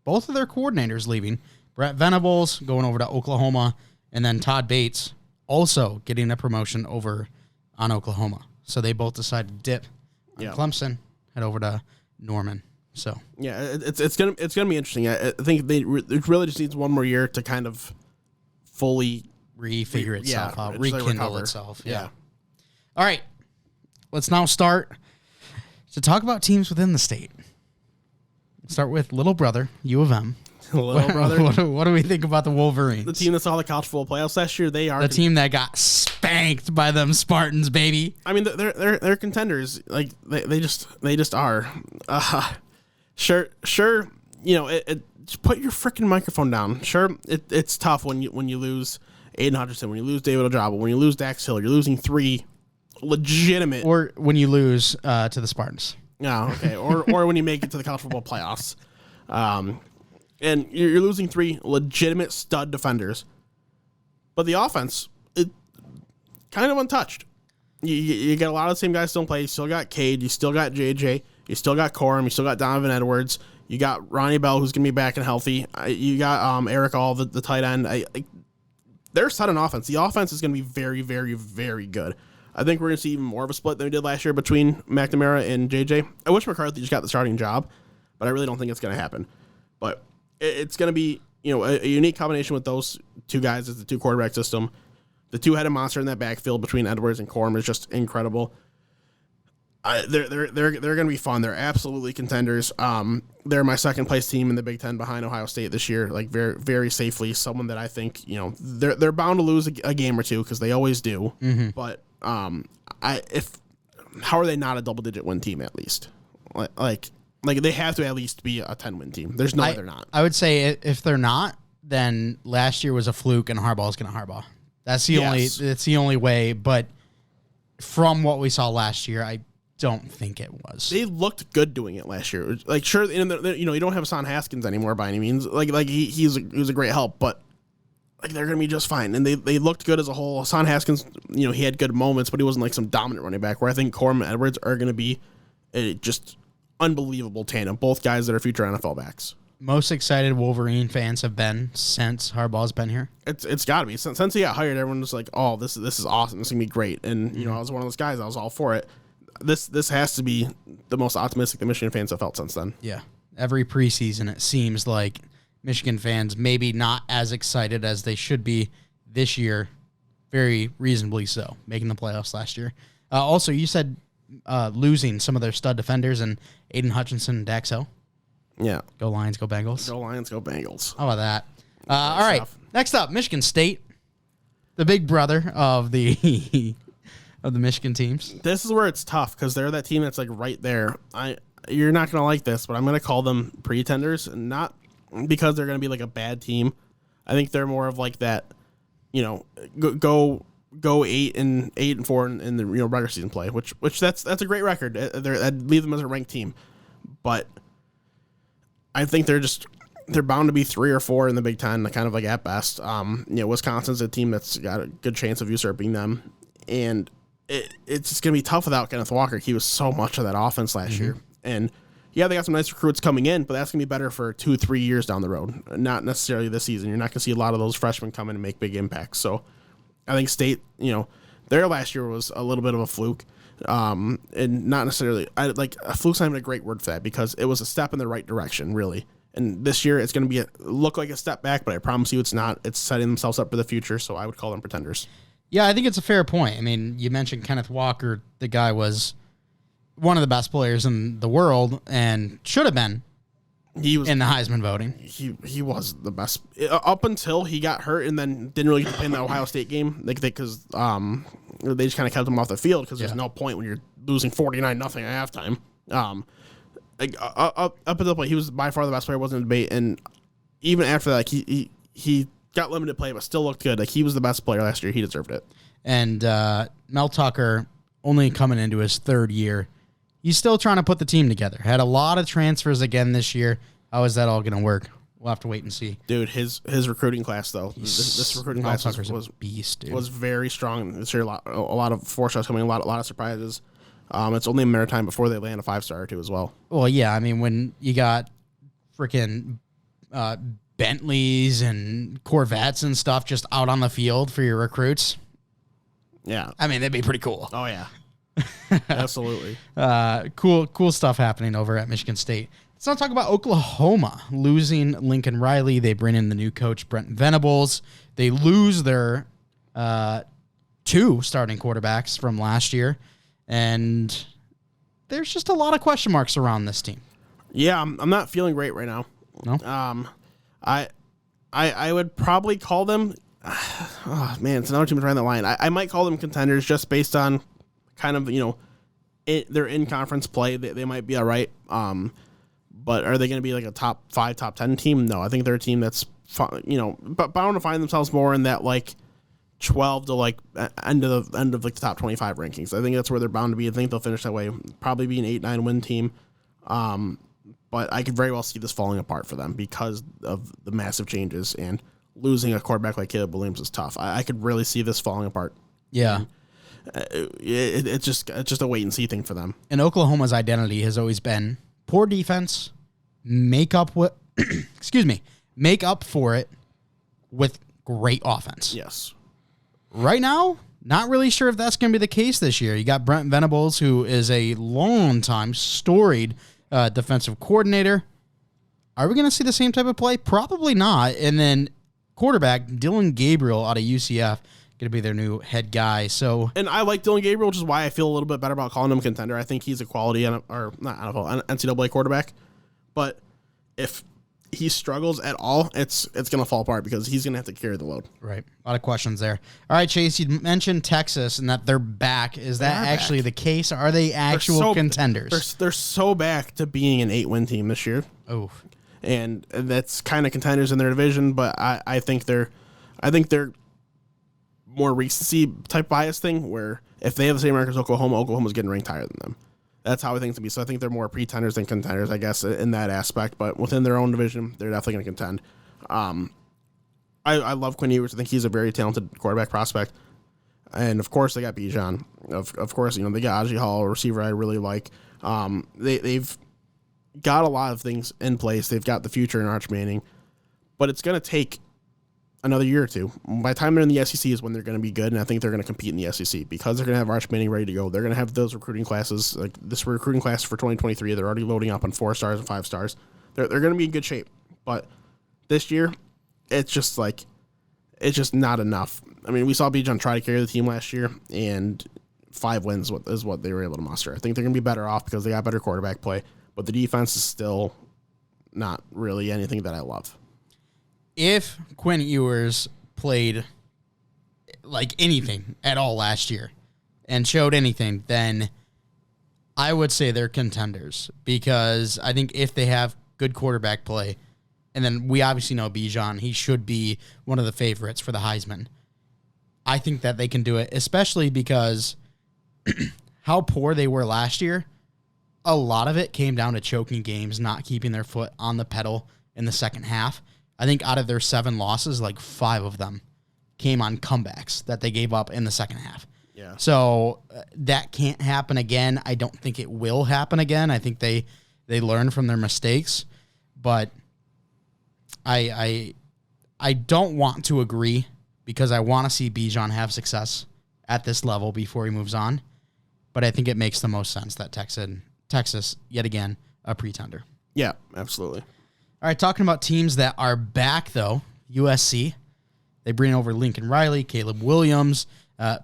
both of their coordinators leaving. Brett Venables going over to Oklahoma, and then Todd Bates also getting a promotion over on Oklahoma. So they both decided to dip on Clemson, head over to Norman. So yeah, it's gonna be interesting. I think it really just needs one more year to kind of fully refigure itself out, rekindle itself. Yeah. All right, let's now start to talk about teams within the state. Start with little brother, U of M. Little brother. What do we think about the Wolverines? The team that saw the college football playoffs last year. They are the team that got spanked by them Spartans, baby. I mean, they're contenders. They just are. Sure. Just put your freaking microphone down. Sure, it's tough when you lose Aiden Hutchinson, when you lose David Ojabo, when you lose Dax Hill. You're losing 3 legitimate. Or when you lose to the Spartans. Oh, okay. or when you make it to the college football playoffs. And you're losing 3 legitimate stud defenders. But the offense, it kind of untouched. You got a lot of the same guys still in play. You still got Cade. You still got JJ. You still got Corum. You still got Donovan Edwards. You got Ronnie Bell, who's going to be back and healthy. You got Eric All, the tight end. They're set on offense. The offense is going to be very, very, very good. I think we're going to see even more of a split than we did last year between McNamara and JJ. I wish McCarthy just got the starting job, but I really don't think it's going to happen. But it's going to be a unique combination with those 2 guys as the 2 quarterback system. The 2-headed monster in that backfield between Edwards and Corum is just incredible. They're going to be fun. They're absolutely contenders. They're my second place team in the Big Ten behind Ohio State this year, very, very safely. Someone that I think they're bound to lose a game or 2 because they always do. Mm-hmm. But how are they not a double-digit win team at least? Like they have to at least be a 10-win team. There's no way they're not. I would say if they're not, then last year was a fluke and Harbaugh's going to Harbaugh. That's the only way. But from what we saw last year, I don't think it was. They looked good doing it last year. Sure, you don't have Hassan Haskins anymore by any means. He was a great help, but like they're going to be just fine. And they looked good as a whole. Hassan Haskins, he had good moments, but he wasn't like some dominant running back, where I think Corum and Edwards are going to be a just unbelievable tandem. Both guys that are future NFL backs. Most excited Wolverine fans have been since Harbaugh's been here. It's got to be. Since he got hired, everyone was like, oh, this is awesome. This is going to be great. And, I was one of those guys. I was all for it. This has to be the most optimistic the Michigan fans have felt since then. Yeah. Every preseason, it seems like Michigan fans maybe not as excited as they should be this year. Very reasonably so, making the playoffs last year. Also, you said losing some of their stud defenders and Aiden Hutchinson and Dax Hill. Yeah. Go Lions, go Bengals. Go Lions, go Bengals. How about that? All right. Next up, Michigan State, the big brother of the of the Michigan teams. This is where it's tough because they're that team that's like right there. You're not going to like this, but I'm going to call them pretenders, and not because they're going to be like a bad team. I think they're more of like that, go 8-4 in the regular season play, which that's a great record. I'd leave them as a ranked team, but I think they're bound to be 3 or 4 in the Big Ten, kind of like at best. Wisconsin's a team that's got a good chance of usurping them, and it's just going to be tough without Kenneth Walker. He was so much of that offense last year, and yeah, they got some nice recruits coming in, but that's going to be better for 2-3 years down the road, not necessarily this season. You're not going to see a lot of those freshmen come in and make big impacts. So I think State, their last year was a little bit of a fluke. And not necessarily, a fluke's not even a great word for that, because it was a step in the right direction, really. And this year it's going to be look like a step back, but I promise you it's not. It's setting themselves up for the future, so I would call them pretenders. Yeah, I think it's a fair point. I mean, you mentioned Kenneth Walker. The guy was one of the best players in the world and should have been in the Heisman voting. He was the best up until he got hurt and then didn't really get to play in the Ohio State game. Because they just kind of kept him off the field because there's no point when you're losing 49-0 at halftime. Up until the point, he was by far the best player. Wasn't a debate, and even after that, he got limited play, but still looked good. Like, he was the best player last year. He deserved it. And Mel Tucker, only coming into his third year, he's still trying to put the team together. Had a lot of transfers again this year. How is that all going to work? We'll have to wait and see. Dude, his recruiting class, though, this recruiting class was a beast, dude. Was very strong this year. A lot of 4-stars coming, a lot of surprises. It's only a matter of time before they land a 5-star or two as well. Well, yeah, I mean, when you got freaking Bentleys and Corvettes and stuff just out on the field for your recruits, yeah, I mean, that'd be pretty cool. Oh yeah, absolutely. Cool stuff happening over at Michigan State. Let's not talk about Oklahoma losing Lincoln Riley. They bring in the new coach, Brent Venables. They lose their 2 starting quarterbacks from last year. And there's just a lot of question marks around this team. Yeah, I'm not feeling great right now. No? I would probably call them, oh man, it's another team around the line. I might call them contenders just based on kind of, their in-conference play. They might be all right. But are they going to be like a top 5, top 10 team? No, I think they're a team that's, but bound to find themselves more in that like 12 to like end of like the top 25 rankings. I think that's where they're bound to be. I think they'll finish that way. Probably be an 8-9 win team. But I could very well see this falling apart for them because of the massive changes, and losing a quarterback like Caleb Williams is tough. I could really see this falling apart. Yeah. It's just a wait and see thing for them. And Oklahoma's identity has always been poor defense, make up for it with great offense. Yes. Right now, not really sure if that's going to be the case this year. You got Brent Venables, who is a long-time storied defensive coordinator. Are we going to see the same type of play? Probably not. And then quarterback Dylan Gabriel out of UCF, going to be their new head guy. So, and I like Dylan Gabriel, which is why I feel a little bit better about calling him a contender. I think he's a quality NCAA quarterback. But if he struggles at all, it's going to fall apart because he's going to have to carry the load. Right. A lot of questions there. All right, Chase, you mentioned Texas and that they're back. Is that actually the case? Are they actual contenders? They're so back to being an 8-win team this year. Oh. And that's kind of contenders in their division, but I think they're more recency type bias thing, where if they have the same record as Oklahoma's getting ranked higher than them. That's how I think it to be. So I think they're more pretenders than contenders, I guess, in that aspect. But within their own division, they're definitely going to contend. I love Quinn Ewers. I think he's a very talented quarterback prospect. And, of course, they got Bijan. Of course, they got Ajay Hall, a receiver I really like. They've got a lot of things in place. They've got the future in Arch Manning. But it's going to take another year or two. By the time they're in the SEC is when they're going to be good, and I think they're going to compete in the SEC because they're going to have Arch Manning ready to go. They're going to have those recruiting classes. Like this recruiting class for 2023, they're already loading up on 4 stars and 5 stars. They're going to be in good shape. But this year, it's just not enough. I mean, we saw Bijan try to carry the team last year, and 5 wins is what they were able to muster. I think they're going to be better off because they got better quarterback play, but the defense is still not really anything that I love. If Quinn Ewers played like anything at all last year and showed anything, then I would say they're contenders because I think if they have good quarterback play, and then we obviously know Bijan, he should be one of the favorites for the Heisman. I think that they can do it, especially because how poor they were last year, a lot of it came down to choking games, not keeping their foot on the pedal in the second half. I think out of their 7 losses, like 5 of them came on comebacks that they gave up in the second half. Yeah. So that can't happen again. I don't think it will happen again. I think they learn from their mistakes, but I don't want to agree because I want to see Bijan have success at this level before he moves on. But I think it makes the most sense that Texas, yet again, a pretender. Yeah, absolutely. All right, talking about teams that are back, though, USC. They bring over Lincoln Riley, Caleb Williams,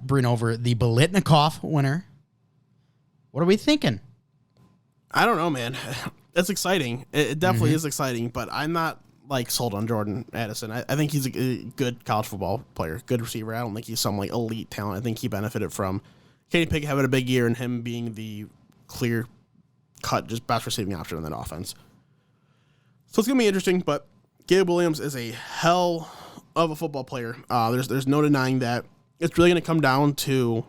bring over the Biletnikoff winner. What are we thinking? I don't know, man. It's exciting. It definitely is exciting, but I'm not sold on Jordan Addison. I think he's a good college football player, good receiver. I don't think he's some elite talent. I think he benefited from Kenny Pickett having a big year and him being the clear-cut, just best receiving option in that offense. So it's going to be interesting, but Caleb Williams is a hell of a football player. There's no denying that. It's really going to come down to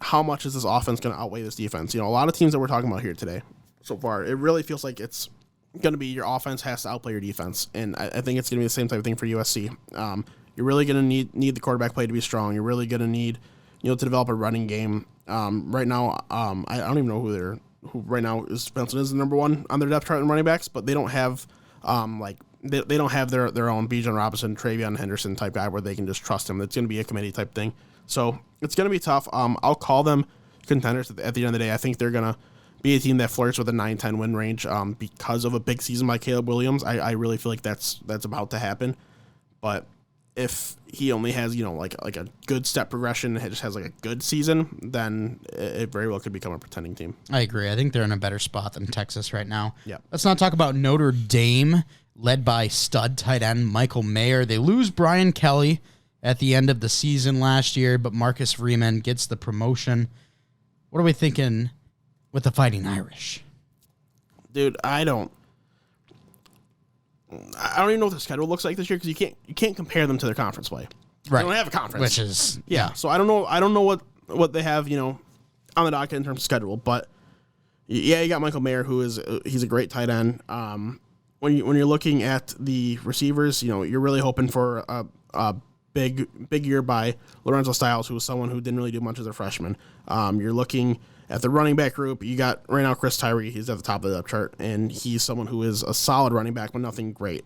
how much is this offense going to outweigh this defense. A lot of teams that we're talking about here today so far, it really feels like it's going to be your offense has to outplay your defense, and I think it's going to be the same type of thing for USC. You're really going to need the quarterback play to be strong. You're really going to need to develop a running game. Right now, I don't even know who right now is penciled as the number 1 on their depth chart in running backs, but they don't have they don't have their own Bijan Robinson, Travion Henderson type guy where they can just trust him. It's going to be a committee type thing. So it's going to be tough. I'll call them contenders at the end of the day. I think they're going to be a team that flirts with a 9-10 win range because of a big season by Caleb Williams. I really feel like that's about to happen. But if he only has, like a good step progression, it just has a good season, then it very well could become a pretending team. I agree. I think they're in a better spot than Texas right now. Yeah. Let's not talk about Notre Dame, led by stud tight end Michael Mayer. They lose Brian Kelly at the end of the season last year, but Marcus Freeman gets the promotion. What are we thinking with the Fighting Irish? Dude, I don't even know what the schedule looks like this year because you can't compare them to their conference play. Right. They don't have a conference. Which is yeah. So I don't know what they have, on the docket in terms of schedule, but yeah, you got Michael Mayer he's a great tight end. When you're looking at the receivers, you're really hoping for a big year by Lorenzo Styles, who was someone who didn't really do much as a freshman. You're looking at the running back group. You got right now Chris Tyree. He's at the top of the depth chart, and he's someone who is a solid running back, but nothing great.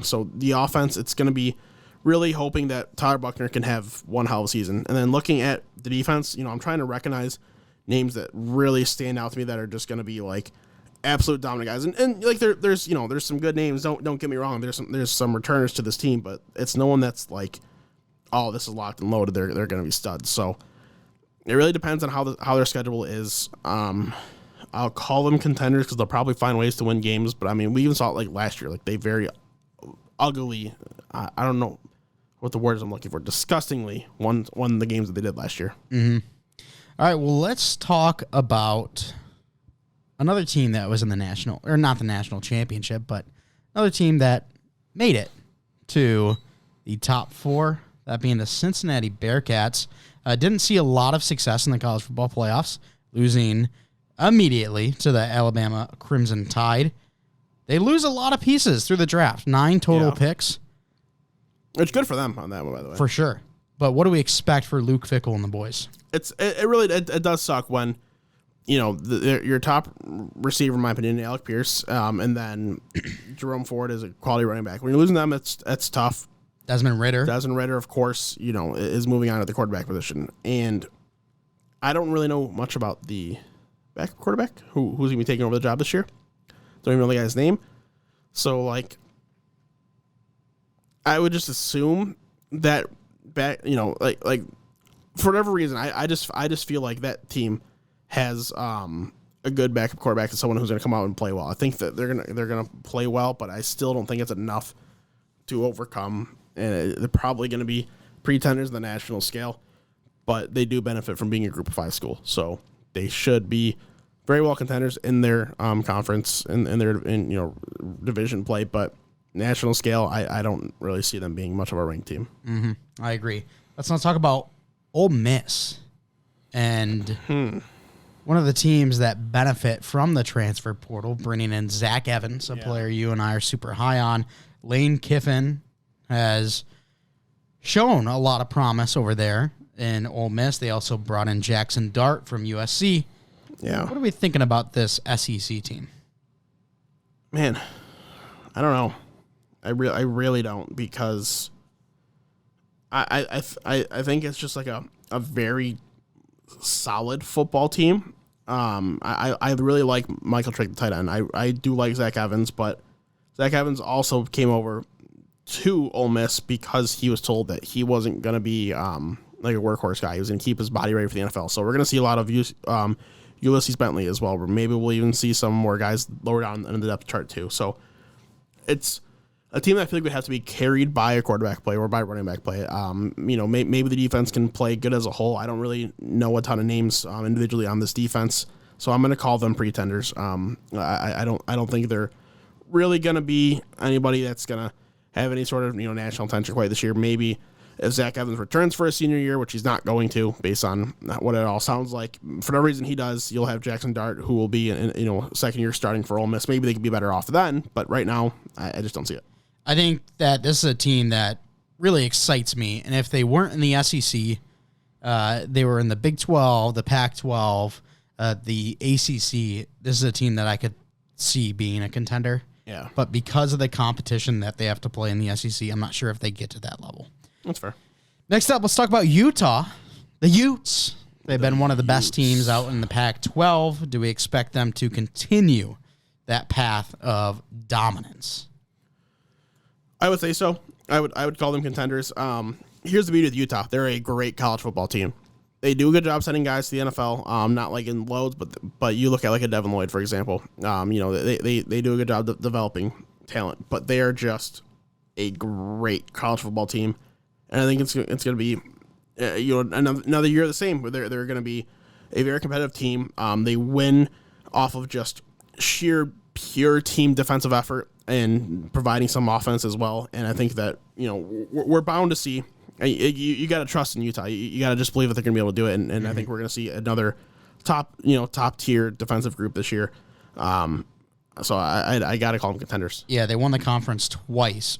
So the offense, it's going to be really hoping that Tyler Buckner can have one hell of a season. And then looking at the defense, I'm trying to recognize names that really stand out to me that are just going to be absolute dominant guys. And there's some good names. Don't get me wrong. There's some returners to this team, but it's no one that's oh, this is locked and loaded. They're going to be studs. So it really depends on how their schedule is. I'll call them contenders because they'll probably find ways to win games. But, we even saw it last year. They very ugly, I don't know what the words I'm looking for, disgustingly won the games that they did last year. Mm-hmm. All right, well, let's talk about another team that was in the national, or not the national championship, but another team that made it to the top 4, that being the Cincinnati Bearcats. Didn't see a lot of success in the college football playoffs, losing immediately to the Alabama Crimson Tide. They lose a lot of pieces through the draft, 9 total picks. It's good for them on that one, by the way. For sure. But what do we expect for Luke Fickell and the boys? It really does suck when, your top receiver, in my opinion, Alec Pierce, and then Jerome Ford is a quality running back. When you're losing them, it's tough. Desmond Ridder, of course, is moving on to the quarterback position. And I don't really know much about the quarterback who's going to be taking over the job this year. Don't even know the guy's name. So, I would just assume that for whatever reason, I just feel like that team has a good backup quarterback and someone who's going to come out and play well. I think that they're gonna play well, but I still don't think it's enough to overcome. And they're probably going to be pretenders on the national scale, but they do benefit from being a Group of 5 school, so they should be very well contenders in their conference and in their division play. But national scale, I don't really see them being much of a ranked team. Mm-hmm. I agree. Let's not talk about Ole Miss and one of the teams that benefit from the transfer portal, bringing in Zach Evans, a player you and I are super high on. Lane Kiffin has shown a lot of promise over there in Ole Miss. They also brought in Jackson Dart from USC. Yeah. What are we thinking about this SEC team? Man, I don't know. I really don't, because I think it's just like a very solid football team. I really like Michael Trick, the tight end. I do like Zach Evans, but Zach Evans also came over to Ole Miss because he was told that he wasn't going to be like a workhorse guy. He was going to keep his body ready for the NFL. So we're going to see a lot of Ulysses Bentley as well. Maybe we'll even see some more guys lower down in the depth chart too. So it's a team that I feel like would have to be carried by a quarterback play or by running back play. Maybe the defense can play good as a whole. I don't really know a ton of names individually on this defense, so I'm going to call them pretenders. I don't think they're really going to be anybody that's going to have any sort of national attention quite this year. Maybe if Zach Evans returns for a senior year, which he's not going to, based on what it all sounds like, for no reason he does, you'll have Jackson Dart, who will be second year starting for Ole Miss. Maybe they could be better off then, but right now I just don't see it. I think that this is a team that really excites me, and if they weren't in the SEC, they were in the Big 12, the Pac-12, the ACC. This is a team that I could see being a contender. Yeah. But because of the competition that they have to play in the SEC, I'm not sure if they get to that level. That's fair. Next up, let's talk about Utah. The Utes. They've been one of the best teams out in the Pac-12. Do we expect them to continue that path of dominance? I would say so. I would call them contenders. Here's the beauty with Utah. They're a great college football team. They do a good job sending guys to the NFL. Not like in loads, but you look at like a Devin Lloyd, for example. They do a good job developing talent, but they are just a great college football team, and I think it's going to be another year of the same, where they're going to be a very competitive team. They win off of just sheer pure team defensive effort and providing some offense as well. And I think that we're bound to see. You got to trust in Utah. You got to just believe that they're going to be able to do it. And I think we're going to see another top tier defensive group this year. So I got to call them contenders. Yeah, they won the conference twice,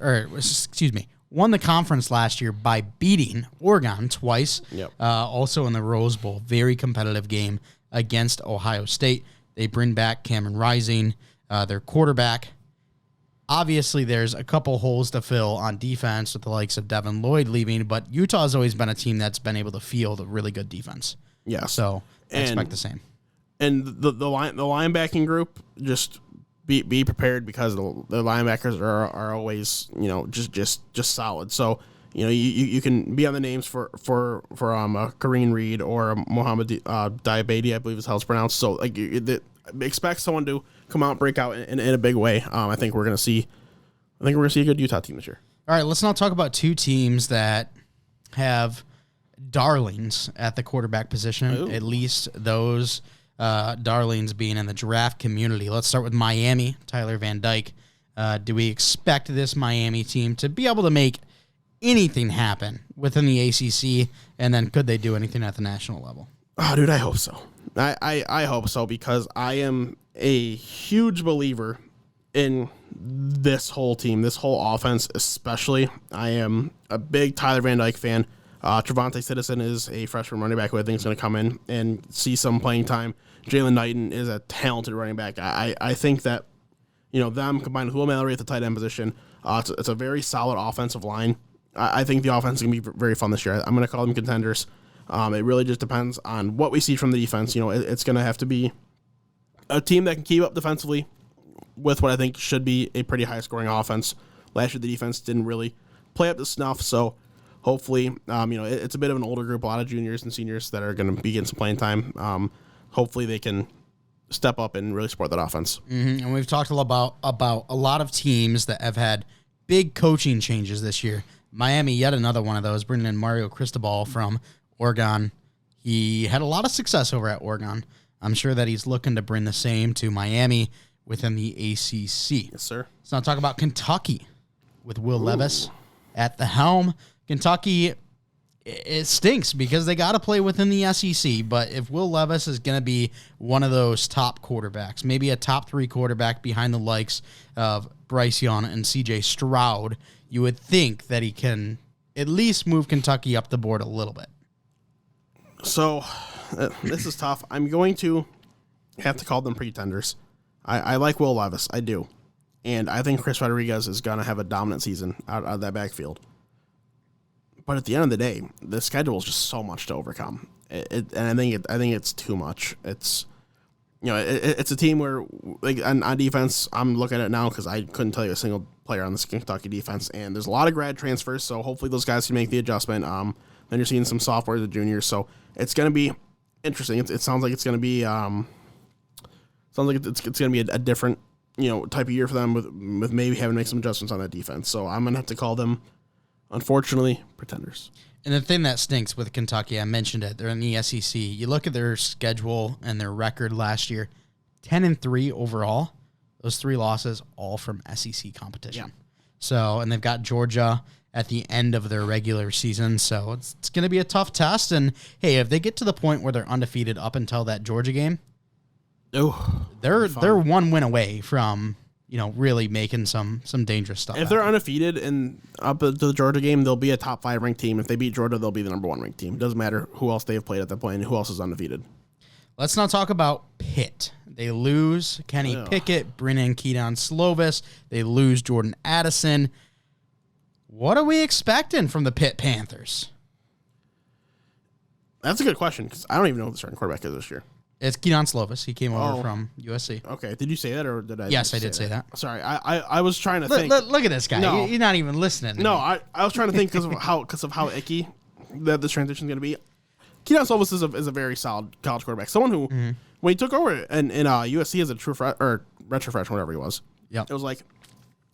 won the conference last year by beating Oregon twice. Yep. Also in the Rose Bowl, very competitive game against Ohio State. They bring back Cameron Rising, their quarterback. Obviously, there's a couple holes to fill on defense with the likes of Devin Lloyd leaving, but Utah's always been a team that's been able to field a really good defense. Yeah. So I expect the same. And the linebacking group, just be prepared, because the linebackers are always just solid. So you can be on the names for Kareem Reed or Mohamed Diabate, I believe is how it's pronounced. So expect someone to come out and break out in a big way. I think we're gonna see a good Utah team this year. All right, let's now talk about two teams that have darlings at the quarterback position. Ooh. At least those darlings being in the draft community. Let's start with Miami, Tyler Van Dyke. Do we expect this Miami team to be able to make anything happen within the ACC, and then could they do anything at the national level? Oh, dude, I hope so. I hope so, because I am a huge believer in this whole team, this whole offense especially. I am a big Tyler Van Dyke fan. Trevante Citizen is a freshman running back who I think is going to come in and see some playing time. Jalen Knighton is a talented running back. I think that, them combined with Will Mallory at the tight end position, it's a very solid offensive line. I think the offense is going to be very fun this year. I'm going to call them contenders. It really just depends on what we see from the defense. It's going to have to be a team that can keep up defensively with what I think should be a pretty high-scoring offense. Last year, the defense didn't really play up to snuff, so hopefully, it's a bit of an older group, a lot of juniors and seniors that are going to be getting some playing time. Hopefully, they can step up and really support that offense. Mm-hmm. And we've talked a lot about a lot of teams that have had big coaching changes this year. Miami, yet another one of those, bringing in Mario Cristobal from Oregon. He had a lot of success over at Oregon. I'm sure that he's looking to bring the same to Miami within the ACC. Yes, sir. Let's now talk about Kentucky with Will Levis at the helm. Kentucky, it stinks because they got to play within the SEC, but if Will Levis is going to be one of those top quarterbacks, maybe a top 3 quarterback behind the likes of Bryce Young and CJ Stroud, you would think that he can at least move Kentucky up the board a little bit. So, this is tough. I'm going to have to call them pretenders. I like Will Levis. I do. And I think Chris Rodriguez is going to have a dominant season out of that backfield. But at the end of the day, the schedule is just so much to overcome. And I think it's too much. It's it's a team where, like, on defense, I'm looking at it now because I couldn't tell you a single player on this Kentucky defense, and there's a lot of grad transfers, so hopefully those guys can make the adjustment. Then you're seeing some sophomores and juniors, so it's going to be interesting. It sounds like it's going to be it's going to be a different type of year for them with maybe having to make some adjustments on that defense. So I'm going to have to call them, unfortunately, pretenders. And the thing that stinks with Kentucky, I mentioned it, they're in the SEC. You look at their schedule and their record last year, 10-3 overall. Those 3 losses, all from SEC competition. Yeah. So, and they've got Georgia at the end of their regular season, so it's going to be a tough test. And hey, if they get to the point where they're undefeated up until that Georgia game, they're 1 win away from really making some dangerous stuff. If they're undefeated and up to the Georgia game, they'll be a top 5 ranked team. If they beat Georgia, they'll be the number 1 ranked team. It doesn't matter who else they have played at that point and who else is undefeated. Let's now talk about Pitt. They lose Kenny Pickett, bring in Keaton Slovis. They lose Jordan Addison. What are we expecting from the Pitt Panthers? That's a good question because I don't even know who the starting quarterback is this year. It's Keaton Slovis. He came over from USC. Okay. Did you say that or did I? Yes, I did say that. Sorry. I was trying to think. Look at this guy. No. You're not even listening. No, I was trying to think because of how icky that this transition is going to be. Keaton Slovis is a very solid college quarterback. Someone who, when he took over in USC as a true retro freshman, whatever he was, it was like,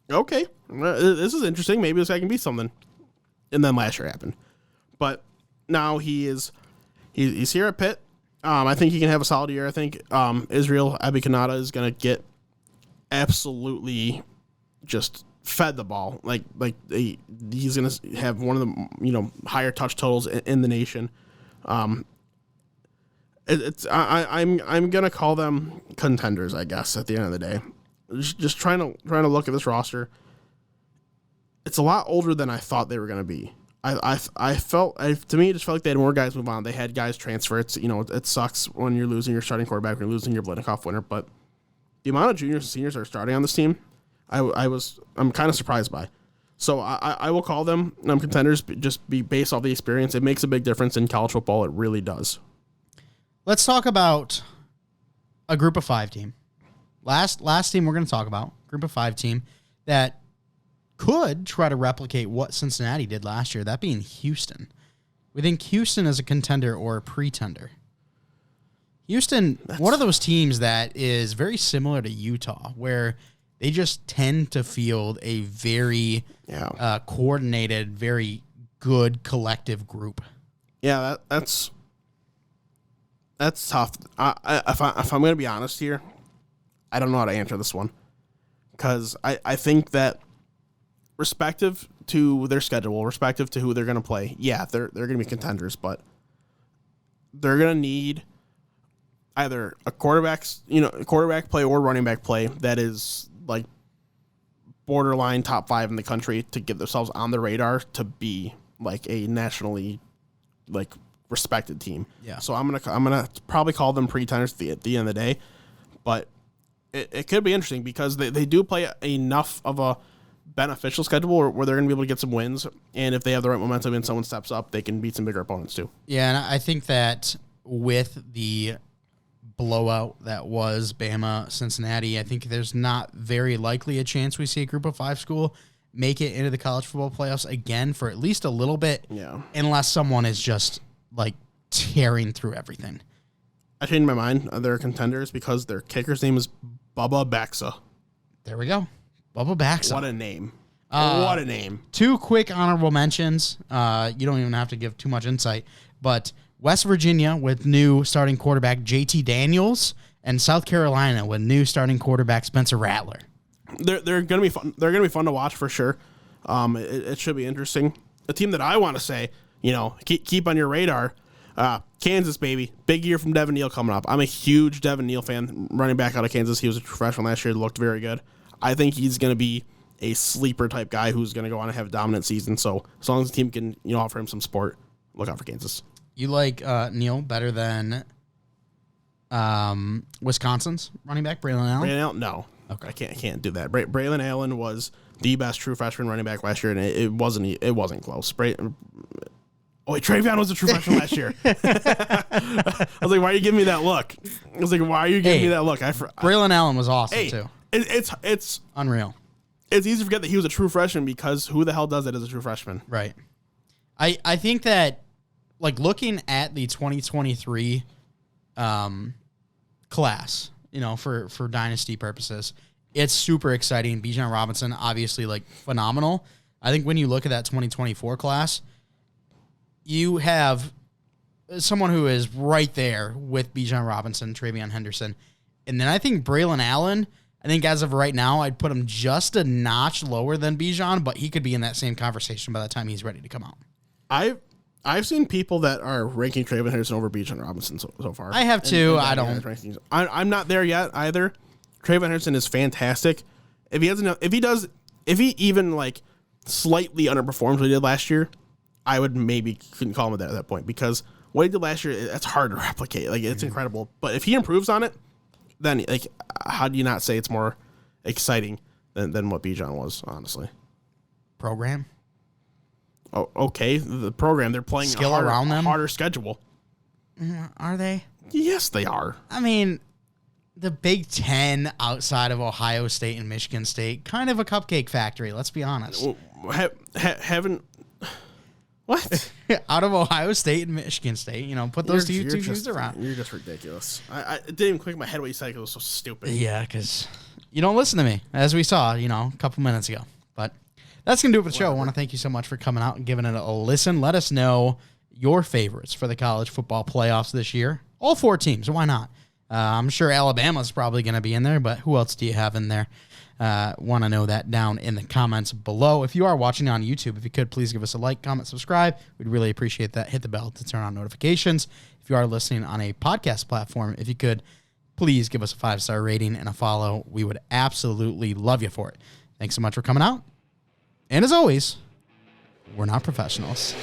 okay, this is interesting. Maybe this guy can be something. And then last year happened. But now he's here at Pitt. I think he can have a solid year. I think Israel Abikanada is going to get absolutely just fed the ball. Like he's going to have one of the higher touch totals in the nation. I'm gonna call them contenders, I guess. At the end of the day, just trying to look at this roster. It's a lot older than I thought they were gonna be. To me, it just felt like they had more guys move on. They had guys transfer. It sucks when you're losing your starting quarterback, when you're losing your Blitnikoff winner. But the amount of juniors and seniors that are starting on this team, I'm kind of surprised by. So I will call them contenders, just be based off the experience. It makes a big difference in college football. It really does. Let's talk about a group of 5 team. Last team we're going to talk about, group of 5 team that could try to replicate what Cincinnati did last year, that being Houston. We think Houston is a contender or a pretender. Houston, one of those teams that is very similar to Utah, where they just tend to field a very coordinated, very good collective group. Yeah, that's tough. If I'm going to be honest here, I don't know how to answer this one because I think that respective to their schedule, respective to who they're going to play, they're going to be contenders, but they're going to need either a quarterback play or running back play that is like borderline top 5 in the country to get themselves on the radar to be like a nationally like respected team. Yeah. So I'm gonna probably call them pretenders at the end of the day, but it could be interesting because they do play enough of a beneficial schedule where they're going to be able to get some wins, and if they have the right momentum and someone steps up, they can beat some bigger opponents too. Yeah, and I think that with the blowout that was Bama-Cincinnati, I think there's not very likely a chance we see a Group of 5 school make it into the college football playoffs again for at least a little bit, unless someone is just like tearing through everything. I changed my mind. They're contenders because their kicker's name is Bubba Baxa. There we go. Bubba Baxa. What a name. What a name. 2 quick honorable mentions. You don't even have to give too much insight, but West Virginia with new starting quarterback JT Daniels, and South Carolina with new starting quarterback Spencer Rattler. They're gonna be fun. They're gonna be fun to watch for sure. It should be interesting. A team that I want to say, keep on your radar. Kansas, baby. Big year from Devin Neal coming up. I'm a huge Devin Neal fan, running back out of Kansas. He was a true freshman last year. Looked very good. I think he's going to be a sleeper type guy who's going to go on and have a dominant season. So as long as the team can offer him some support, look out for Kansas. You like Neal better than Wisconsin's running back, Braylon Allen? Braylon Allen? No. Okay. I can't do that. Braylon Allen was the best true freshman running back last year, and it wasn't close. Oh, wait, Travion was a true freshman last year. I was like, why are you giving me that look? Braylon Allen was awesome, too. It's unreal. It's easy to forget that he was a true freshman because who the hell does it as a true freshman? Right. I think that, like, looking at the 2023 class, for dynasty purposes, it's super exciting. Bijan Robinson, obviously, like, phenomenal. I think when you look at that 2024 class, you have someone who is right there with Bijan Robinson, Travion Henderson. And then I think Braylon Allen, I think as of right now, I'd put him just a notch lower than Bijan, but he could be in that same conversation by the time he's ready to come out. I've seen people that are ranking Travion Henderson over Bijan Robinson so far. I have too. I don't. I'm not there yet either. Travion Henderson is fantastic. If he even like slightly underperforms what he did last year, I would couldn't call him at that point because what he did last year, that's hard to replicate. Like, it's incredible. But if he improves on it, then like, how do you not say it's more exciting than what Bijan was, honestly? Program? Oh, okay. The program, they're playing a harder schedule. Are they? Yes, they are. I mean, the Big Ten outside of Ohio State and Michigan State, kind of a cupcake factory, let's be honest. Haven't... What? Out of Ohio State and Michigan State, put those two teams around. You're just ridiculous. I didn't even click my head what you said because it was so stupid. Yeah, because you don't listen to me, as we saw, a couple minutes ago. But that's going to do it for the show. I want to thank you so much for coming out and giving it a listen. Let us know your favorites for the college football playoffs this year. All 4 teams. Why not? I'm sure Alabama's probably going to be in there, but who else do you have in there? Want to know that down in the comments below. If you are watching on YouTube, if you could, please give us a like, comment, subscribe. We'd really appreciate that. Hit the bell to turn on notifications. If you are listening on a podcast platform, if you could, please give us a 5-star rating and a follow. We would absolutely love you for it. Thanks so much for coming out. And as always, we're not professionals.